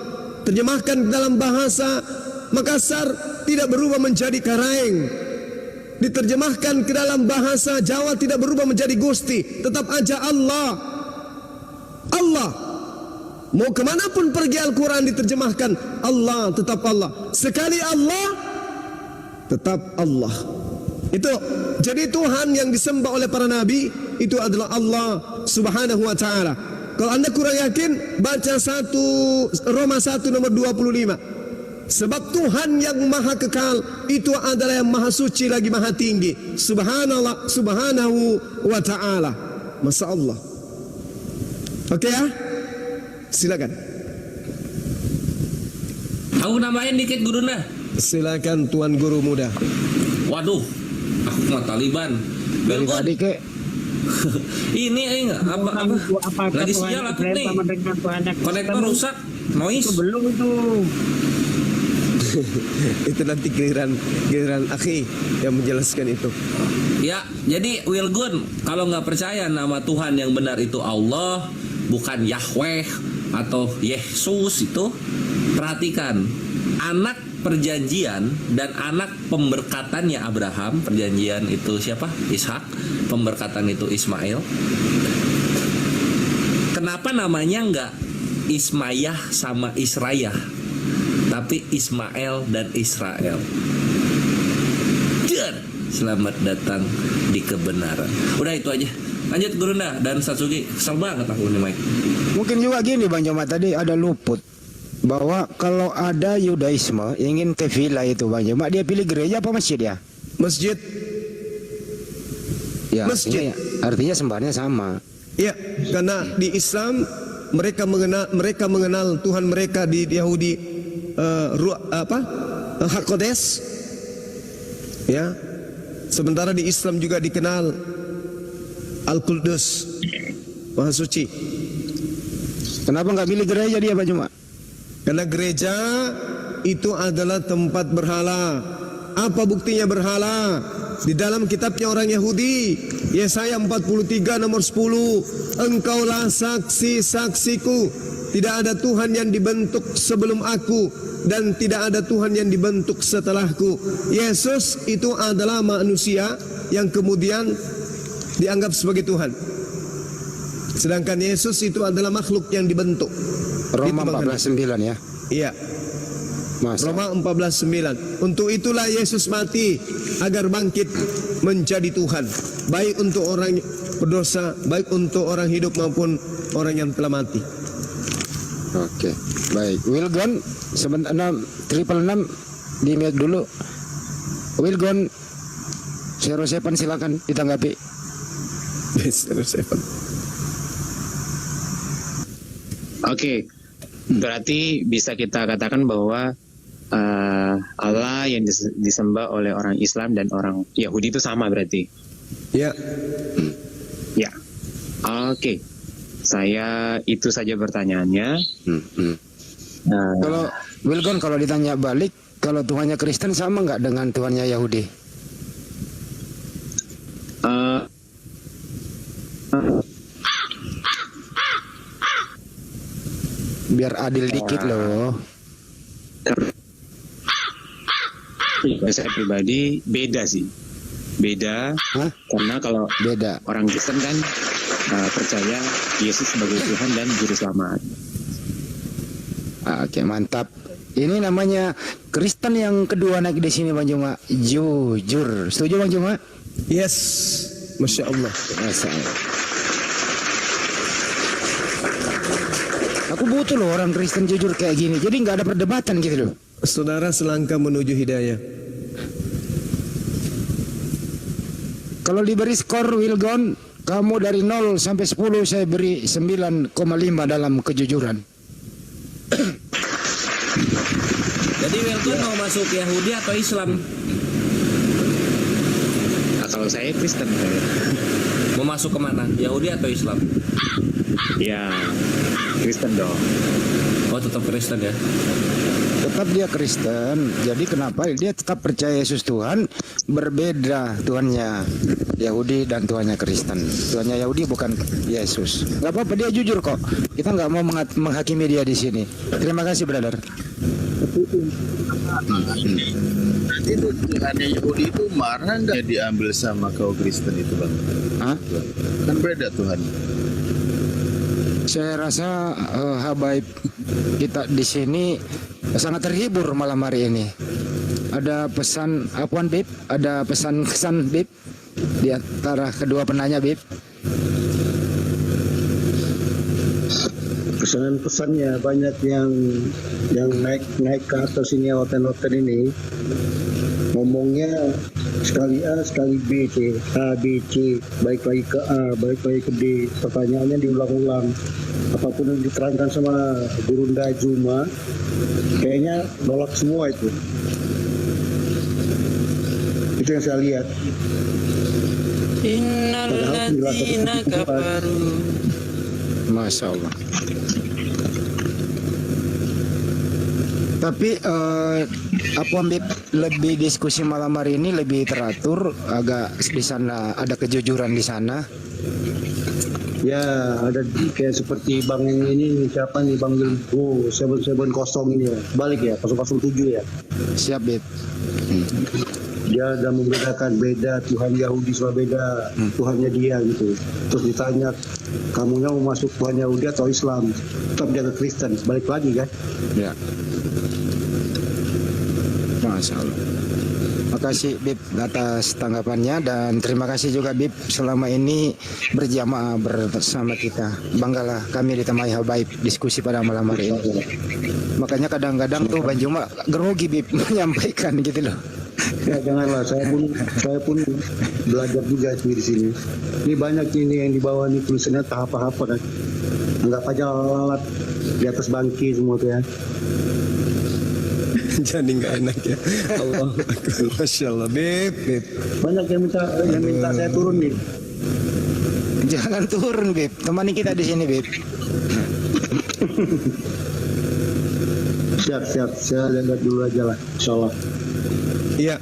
A: Terjemahkan dalam bahasa Makassar, tidak berubah menjadi Karaeng. Diterjemahkan ke dalam bahasa Jawa, tidak berubah menjadi Gusti. Tetap aja Allah. Allah. Mau kemanapun pergi Al-Quran diterjemahkan, Allah tetap Allah. Sekali Allah, tetap Allah. Itu jadi Tuhan yang disembah oleh para nabi itu adalah Allah Subhanahu wa taala. Kalau Anda kurang yakin, baca Roma 1 nomor 25. Sebab Tuhan yang maha kekal itu adalah yang maha suci lagi maha tinggi. Subhanallah, subhanahu wa ta'ala. Masya Allah. Oke ya? Silakan.
F: Aku nambahin dikit guru nah.
A: Silakan Tuan Guru muda.
F: Waduh, aku mah Taliban.
D: Dari tadi kek
F: Ini apa? Lagi sial aku nih. Konektor rusak, noise.
E: Belum itu.
A: Itu nanti giliran akhi yang menjelaskan itu.
F: Ya, jadi Wilgun, kalau nggak percaya nama Tuhan yang benar itu Allah, bukan Yahweh atau Yesus itu, perhatikan anak perjanjian dan anak pemberkatannya Abraham. Perjanjian itu siapa? Ishak. Pemberkatan itu Ismail. Kenapa namanya nggak Ismayah sama Israyah, tapi Ismail dan Israel? Selamat datang di kebenaran. Udah itu aja. Lanjut Gurunda dan Satsuki. Kesel banget aku nih Mike.
D: mungkin juga gini Bang Joma, tadi ada luput bahwa kalau ada Yudaisme ingin ke villa itu Bang Joma, dia pilih gereja apa masjid ya?
A: Masjid.
D: Ya,
A: Masjid.
D: artinya sembahannya sama.
A: Ya, karena di Islam mereka mengenal Tuhan mereka di Yahudi Hakodes. Ya. Sementara di Islam juga dikenal Al-Quddus, Maha Suci.
D: Kenapa nggak pilih gereja dia Bang Joma?
A: Karena gereja itu adalah tempat berhala. Apa buktinya berhala? Di dalam kitabnya orang Yahudi, Yesaya 43 nomor 10, engkaulah saksi-saksiku, tidak ada Tuhan yang dibentuk sebelum aku, dan tidak ada Tuhan yang dibentuk setelahku. Yesus itu adalah manusia yang kemudian dianggap sebagai Tuhan. Sedangkan Yesus itu adalah makhluk yang dibentuk.
D: Roma
A: Itu
D: 14:9 ya.
A: Iya.
D: Masa.
A: Roma 14:9. Untuk itulah Yesus mati agar bangkit menjadi Tuhan, baik untuk orang berdosa, baik untuk orang hidup maupun orang yang telah mati.
D: Oke, baik. Wilgon sebentar 666 di mute dulu. Wilgon 07 silakan ditanggapi.
G: Oke, berarti bisa kita katakan bahwa Allah yang disembah oleh orang Islam dan orang Yahudi itu sama berarti.
A: Ya.
G: Ya. Oke. Saya itu saja pertanyaannya.
D: Kalau Wilgon kalau ditanya balik, kalau Tuhannya Kristen sama nggak dengan Tuhannya Yahudi? Biar adil dikit loh.
G: Saya pribadi beda sih. Beda.
D: Hah?
G: Karena kalau
D: Beda.
G: orang Kristen kan percaya Yesus sebagai Tuhan dan Juru Selamat.
D: Oke, mantap. Ini namanya Kristen yang kedua naik di sini Bang Juma. Jujur. Setuju Bang Juma?
A: Yes. Masya Allah.
D: Masya Allah. Aku butuh loh orang Kristen jujur kayak gini. Jadi nggak ada perdebatan gitu loh.
A: Saudara selangkah menuju hidayah.
D: Kalau diberi skor Wilgon, kamu dari 0 sampai 10 saya beri 9,5 dalam kejujuran.
F: Jadi Wilgon mau masuk Yahudi atau Islam?
G: Nah, kalau saya Kristen,
F: Mau masuk kemana? Yahudi atau Islam?
G: ya Kristen dong.
F: Oh tetap Kristen ya.
D: Tetap dia Kristen. Jadi kenapa dia tetap percaya Yesus Tuhan? Berbeda Tuhannya Yahudi dan Tuhannya Kristen. Tuhannya Yahudi bukan Yesus. Gak apa-apa, dia jujur kok. Kita nggak mau menghakimi dia di sini. Terima kasih brother.
H: Itu Tuhannya Yahudi itu marah nggak diambil sama kau Kristen itu bang?
D: Hah?
H: Kan beda Tuhan.
D: Saya rasa habaib kita di sini sangat terhibur malam hari ini. Ada pesan apaan Bib? Ada pesan kesan Bib di antara kedua penanya Bib?
I: Pesan-pesannya banyak yang naik ke atas ini, hotel ini ngomongnya sekali A sekali B, C, A B C, balik lagi ke A, balik lagi ke D, pertanyaannya diulang-ulang. Apapun yang diterangkan sama Gurunda Juma kayaknya nolak semua itu yang saya lihat.
E: Innalladzina kafaru.
D: Masya Allah. Tapi apa Bib, lebih diskusi malam hari ini lebih teratur, agak di sana ada kejujuran di sana.
I: Ya, ada kayak seperti Bang ini, siapa nih Bang Wilgo 770 ini ya. Balik ya, 007 ya.
D: Siap Bib.
I: Dia ada membedakan beda Tuhan Yahudi sama beda Tuhannya dia gitu. Terus ditanya, kamunya mau masuk Tuhan Yahudi atau Islam? Tetap dia ke Kristen, balik lagi kan?
D: Ya. Masya Allah. Makasih Bib atas tanggapannya, dan terima kasih juga Bib selama ini berjamaah bersama kita. Banggalah kami ditemani habaib diskusi pada malam hari ini. Makanya kadang-kadang tuh Bang Juma grogi Bib menyampaikan gitu loh.
I: Ya janganlah, saya pun belajar juga di sini. Ini banyak ini yang di bawah ini tulisannya tak apa-apa kan. Anggap aja lalat di atas bangki semua tuh ya.
A: Jadi nggak enak ya. Allah, Masya Allah, Bib.
I: Banyak yang minta saya turun nih.
D: Jangan turun Bib, temani kita di sini Bib.
I: Siap, saya lihat dulu aja lah, insyaallah.
A: Iya,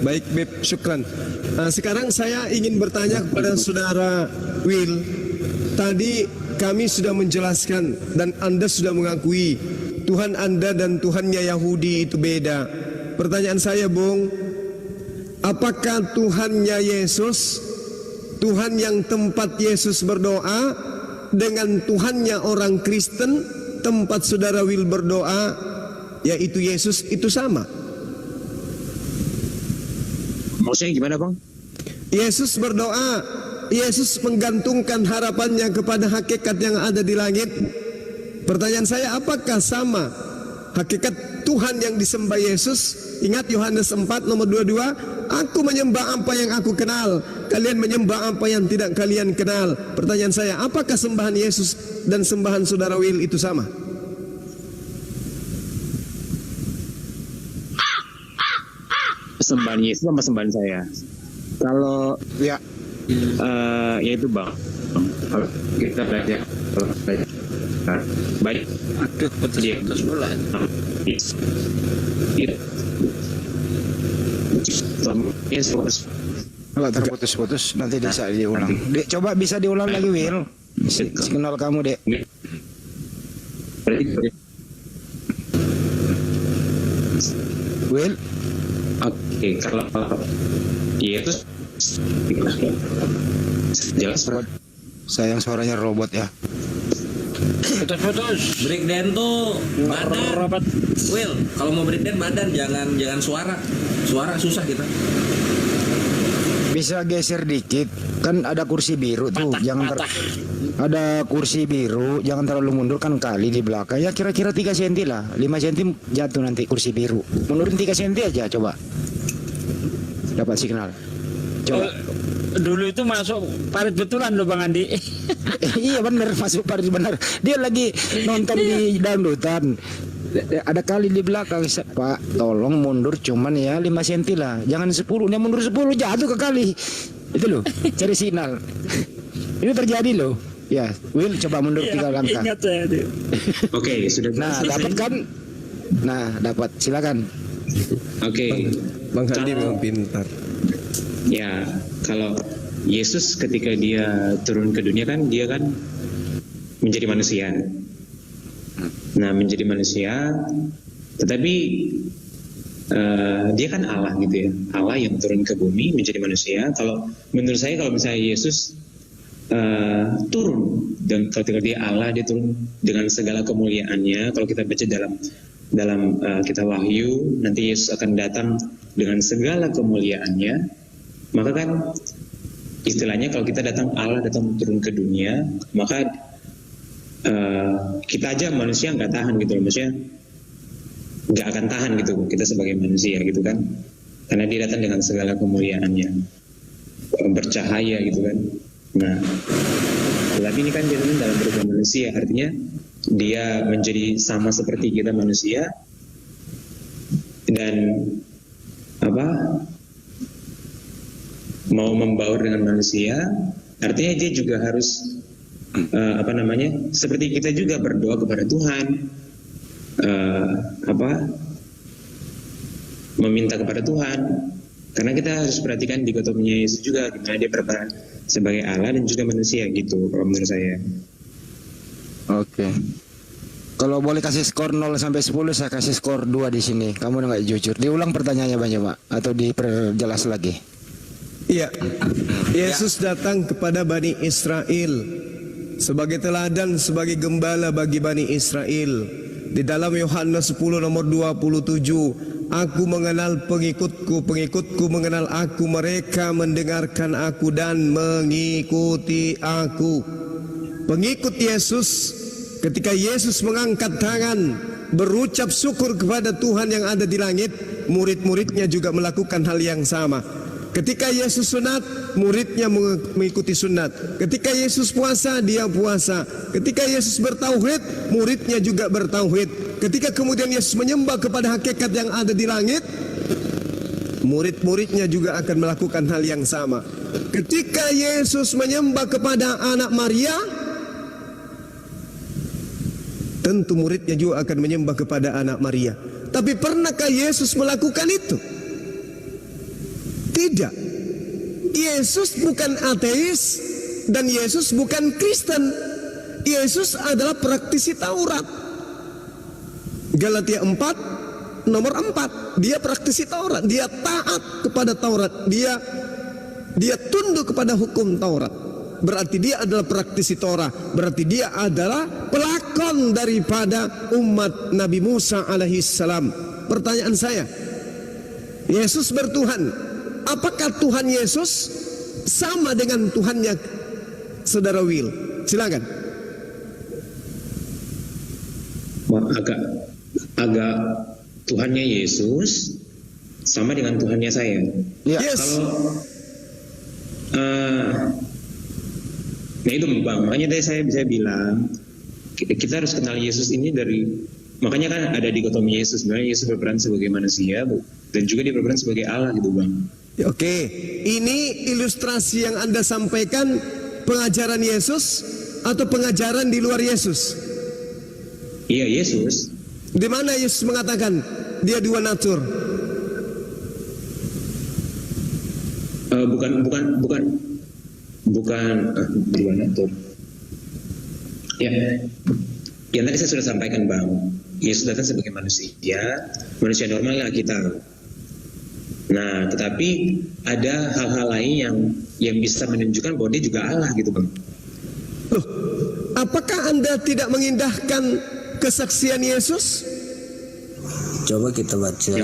A: baik Bib, syukran. Nah, sekarang saya ingin bertanya kepada saudara Will. Tadi kami sudah menjelaskan dan Anda sudah mengakui Tuhan Anda dan Tuhannya Yahudi itu beda. Pertanyaan saya, Bung, apakah Tuhannya Yesus, Tuhan yang tempat Yesus berdoa, dengan Tuhannya orang Kristen, tempat saudara Will berdoa, yaitu Yesus, itu sama?
G: Maksudnya gimana Bang?
A: Yesus berdoa, Yesus menggantungkan harapannya kepada hakikat yang ada di langit. Pertanyaan saya, apakah sama hakikat Tuhan yang disembah Yesus? Ingat Yohanes 4 nomor 22, aku menyembah apa yang aku kenal, kalian menyembah apa yang tidak kalian kenal. Pertanyaan saya, apakah sembahan Yesus dan sembahan saudara Will itu sama?
G: Sembahan Yesus sama sembahan saya. Kalau ya itu Bang, kalau kita belajar baik,
E: Aduh, putus bola.
D: Kalau terputus-putus nanti bisa diulang. Dek, coba bisa diulang lagi Will. Signal kamu Dek. Will.
G: Oke, kalau Yesus jelas
D: Sayang suaranya robot ya.
E: Putus.
F: Breakdance tuh badan. Will, kalau mau breakdance badan, jangan suara. Suara susah kita.
D: Bisa geser dikit, kan ada kursi biru tuh, ada kursi biru, jangan terlalu mundur, kan kali di belakang ya kira-kira 3 cm lah, 5 cm jatuh nanti kursi biru, mundurin 3 cm aja coba, dapat signal. Coba.
E: Dulu itu masuk parit betulan loh Bang Andi.
D: Iya bener, masuk parit bener. Dia lagi nonton di dangdutan. Ada kali di belakang, Pak, tolong mundur cuman ya 5 cm lah, jangan 10. Dia mundur 10 jatuh ke kali. Itu loh, cari signal. Ini terjadi loh. Ya, Will coba mundur 3 langkah.
E: Ingat saya itu.
G: Oke, sudah.
D: Nah, dapat kan? Nah, dapat. Silakan.
G: Oke.
A: Bang Handi memang pintar.
G: Ya, kalau Yesus ketika dia turun ke dunia kan dia kan menjadi manusia. Nah, menjadi manusia, tetapi dia kan Allah gitu ya, Allah yang turun ke bumi menjadi manusia. Kalau menurut saya, kalau misalnya Yesus turun, dan ketika dia Allah, dia turun dengan segala kemuliaannya. Kalau kita baca dalam kitab Wahyu, nanti Yesus akan datang dengan segala kemuliaannya. Maka kan istilahnya kalau kita datang, Allah datang turun ke dunia, maka kita aja manusia nggak tahan gitu loh, maksudnya nggak akan tahan gitu kita sebagai manusia gitu kan, karena dia datang dengan segala kemuliaannya, bercahaya gitu kan. Nah, tapi ini kan dia dalam bentuk manusia, artinya dia menjadi sama seperti kita manusia, dan mau membaur dengan manusia, artinya dia juga harus seperti kita juga berdoa kepada Tuhan, meminta kepada Tuhan. Karena kita harus perhatikan dikotominya Yesus juga, gimana dia berperan sebagai Allah dan juga manusia gitu, kalau menurut saya.
D: Oke. Kalau boleh kasih skor 0 sampai 10, saya kasih skor 2 di sini. Kamu udah nggak jujur. Diulang pertanyaannya Bang Pak, atau diperjelas lagi?
A: Iya. Yesus datang kepada Bani Israel sebagai teladan, sebagai gembala bagi Bani Israel. Di dalam Yohanes 10 nomor 27, Aku mengenal pengikutku, pengikutku mengenal aku, mereka mendengarkan aku dan mengikuti aku. Pengikut Yesus, ketika Yesus mengangkat tangan berucap syukur kepada Tuhan yang ada di langit, murid-muridnya juga melakukan hal yang sama. Ketika Yesus sunat, muridnya mengikuti sunat. Ketika Yesus puasa, dia puasa. Ketika Yesus bertauhid, muridnya juga bertauhid. Ketika kemudian Yesus menyembah kepada hakikat yang ada di langit, murid-muridnya juga akan melakukan hal yang sama. Ketika Yesus menyembah kepada anak Maria, tentu muridnya juga akan menyembah kepada anak Maria. Tapi pernahkah Yesus melakukan itu? Tidak. Yesus bukan ateis dan Yesus bukan Kristen. Yesus adalah praktisi Taurat. Galatia 4 nomor 4, dia praktisi Taurat, dia taat kepada Taurat, dia tunduk kepada hukum Taurat. Berarti dia adalah praktisi Torah, berarti dia adalah pelakon daripada umat Nabi Musa alaihissalam. Pertanyaan saya, Yesus bertuhan. Apakah Tuhan Yesus sama dengan Tuhannya Saudara Will? Silakan.
G: Agak Tuhannya Yesus sama dengan Tuhannya saya.
A: Yes.
G: Kalau nah itu Bang, makanya tadi saya bilang kita harus kenal Yesus ini dari, makanya kan ada dikotomi Yesus. Sebenarnya Yesus berperan sebagai manusia dan juga dia berperan sebagai Allah gitu Bang.
A: Oke, ini ilustrasi yang Anda sampaikan pengajaran Yesus atau pengajaran di luar Yesus?
G: Iya, Yesus.
A: Di mana Yesus mengatakan dia dua natur?
G: Bukan dua natur. Ya, yang tadi saya sudah sampaikan Bang. Yesus datang sebagai manusia normal lah kita. Nah, tetapi ada hal-hal lain yang bisa menunjukkan bahwa dia juga Allah gitu Bang.
A: Loh, apakah Anda tidak mengindahkan kesaksian Yesus?
J: Coba kita baca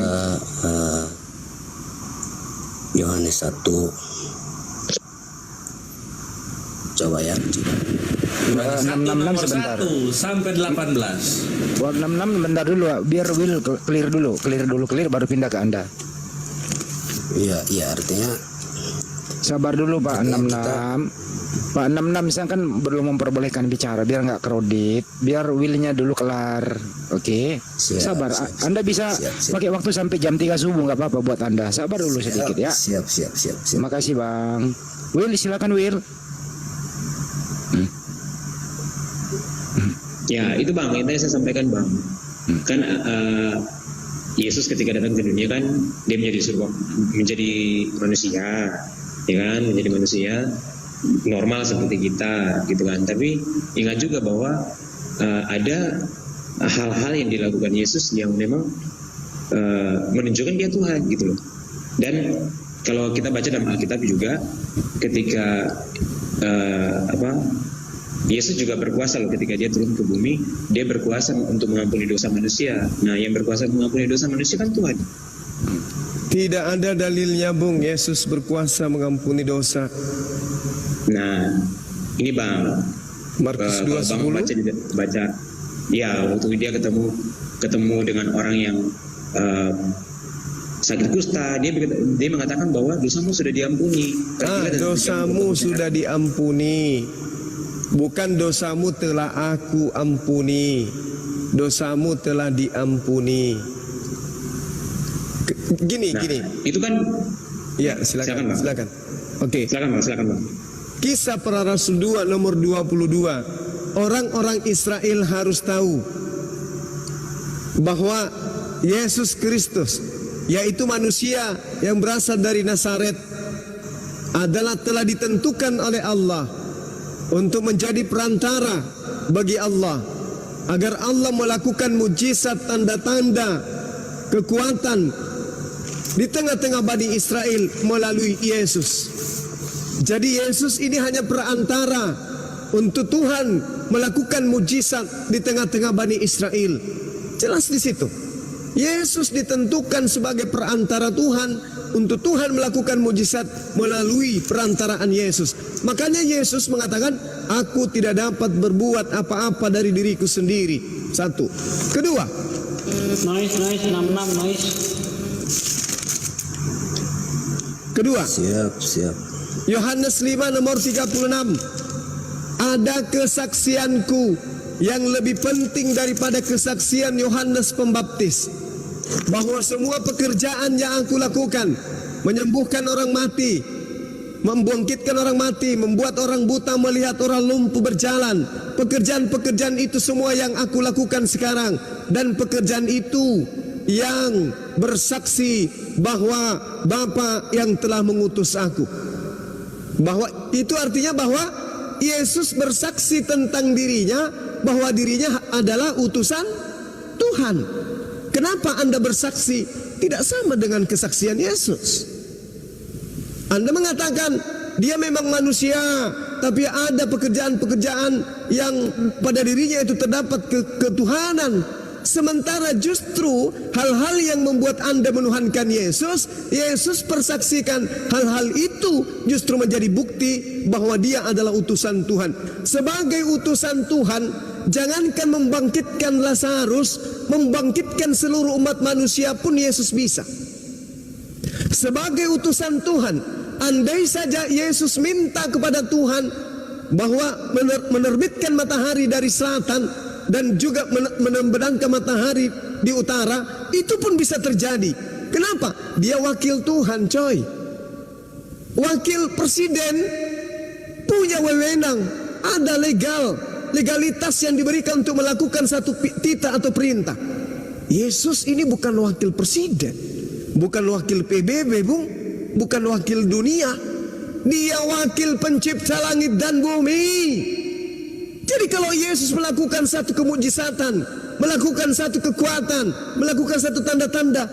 J: Yohanes 1. Coba ya.
D: 66 sebentar.
F: 1 sampai 18.
D: Buat 66 bentar dulu, biar Will clear baru pindah ke Anda.
J: Iya artinya
D: sabar dulu Pak 66. Pak 66 misalnya kan belum memperbolehkan bicara, biar nggak kredit, biar Willnya dulu kelar. Oke. Sabar. Anda bisa pakai waktu sampai jam 3 subuh, nggak apa-apa buat Anda. Sabar dulu sedikit ya.
J: Siap.
D: Terima kasih Bang. Will, silakan Will.
G: Ya itu Bang, yang tadi saya sampaikan Bang. Kan Yesus ketika datang ke dunia kan dia menjadi manusia, ya kan, menjadi manusia normal seperti kita, gitu kan. Tapi ingat juga bahwa ada hal-hal yang dilakukan Yesus yang memang menunjukkan dia Tuhan, gitu loh. Dan kalau kita baca dalam Alkitab juga, ketika Yesus juga berkuasa loh ketika dia turun ke bumi, dia berkuasa untuk mengampuni dosa manusia. Nah, yang berkuasa mengampuni dosa manusia kan Tuhan.
A: Tidak ada dalilnya, Bung, Yesus berkuasa mengampuni dosa.
G: Nah, ini Bang,
A: Markus
G: Bang
A: 2:10
G: baca, ya waktu dia ketemu dengan orang yang sakit kusta, dia mengatakan bahwa dosamu sudah diampuni.
A: Dosamu sudah diampuni. Bukan dosamu telah aku ampuni. Dosamu telah diampuni. Gini.
G: Itu kan.
A: Ya, silakan. Oke.
G: Silakan Bang.
A: Kisah Para Rasul 2 nomor 22. Orang-orang Israel harus tahu bahwa Yesus Kristus, yaitu manusia yang berasal dari Nazaret, adalah telah ditentukan oleh Allah untuk menjadi perantara bagi Allah, agar Allah melakukan mujizat, tanda-tanda, kekuatan di tengah-tengah Bani Israel melalui Yesus. Jadi Yesus ini hanya perantara untuk Tuhan melakukan mujizat di tengah-tengah Bani Israel. Jelas di situ. Yesus ditentukan sebagai perantara Tuhan untuk Tuhan melakukan mujizat melalui perantaraan Yesus. Makanya Yesus mengatakan, aku tidak dapat berbuat apa-apa dari diriku sendiri. Satu. Kedua.
E: Noise 66 noise.
A: Kedua.
J: Siap.
A: Yohanes 5 nomor 36. Ada kesaksianku yang lebih penting daripada kesaksian Yohanes Pembaptis, bahwa semua pekerjaan yang aku lakukan, menyembuhkan orang mati, membangkitkan orang mati, membuat orang buta melihat, orang lumpuh berjalan, pekerjaan-pekerjaan itu semua yang aku lakukan sekarang, dan pekerjaan itu yang bersaksi bahwa Bapa yang telah mengutus aku. Bahwa itu artinya bahwa Yesus bersaksi tentang dirinya, bahwa dirinya adalah utusan Tuhan. Kenapa Anda bersaksi tidak sama dengan kesaksian Yesus? Anda mengatakan dia memang manusia, tapi ada pekerjaan-pekerjaan yang pada dirinya itu terdapat ketuhanan. Sementara justru hal-hal yang membuat Anda menuhankan Yesus, Yesus persaksikan hal-hal itu justru menjadi bukti bahwa dia adalah utusan Tuhan. Sebagai utusan Tuhan, jangankan membangkitkan Lazarus, membangkitkan seluruh umat manusia pun Yesus bisa. Sebagai utusan Tuhan, andai saja Yesus minta kepada Tuhan bahwa menerbitkan matahari dari selatan dan juga membenamkan matahari di utara, itu pun bisa terjadi. Kenapa? Dia wakil Tuhan, coy. Wakil presiden punya wewenang, ada legalitas yang diberikan untuk melakukan satu titah atau perintah. Yesus ini bukan wakil presiden, bukan wakil PBB, Bung, bukan wakil dunia. Dia wakil pencipta langit dan bumi. Jadi kalau Yesus melakukan satu kemujizatan, melakukan satu kekuatan, melakukan satu tanda-tanda,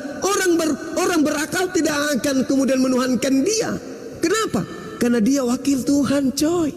A: orang berakal tidak akan kemudian menuhankan dia. Kenapa? Karena dia wakil Tuhan, coy.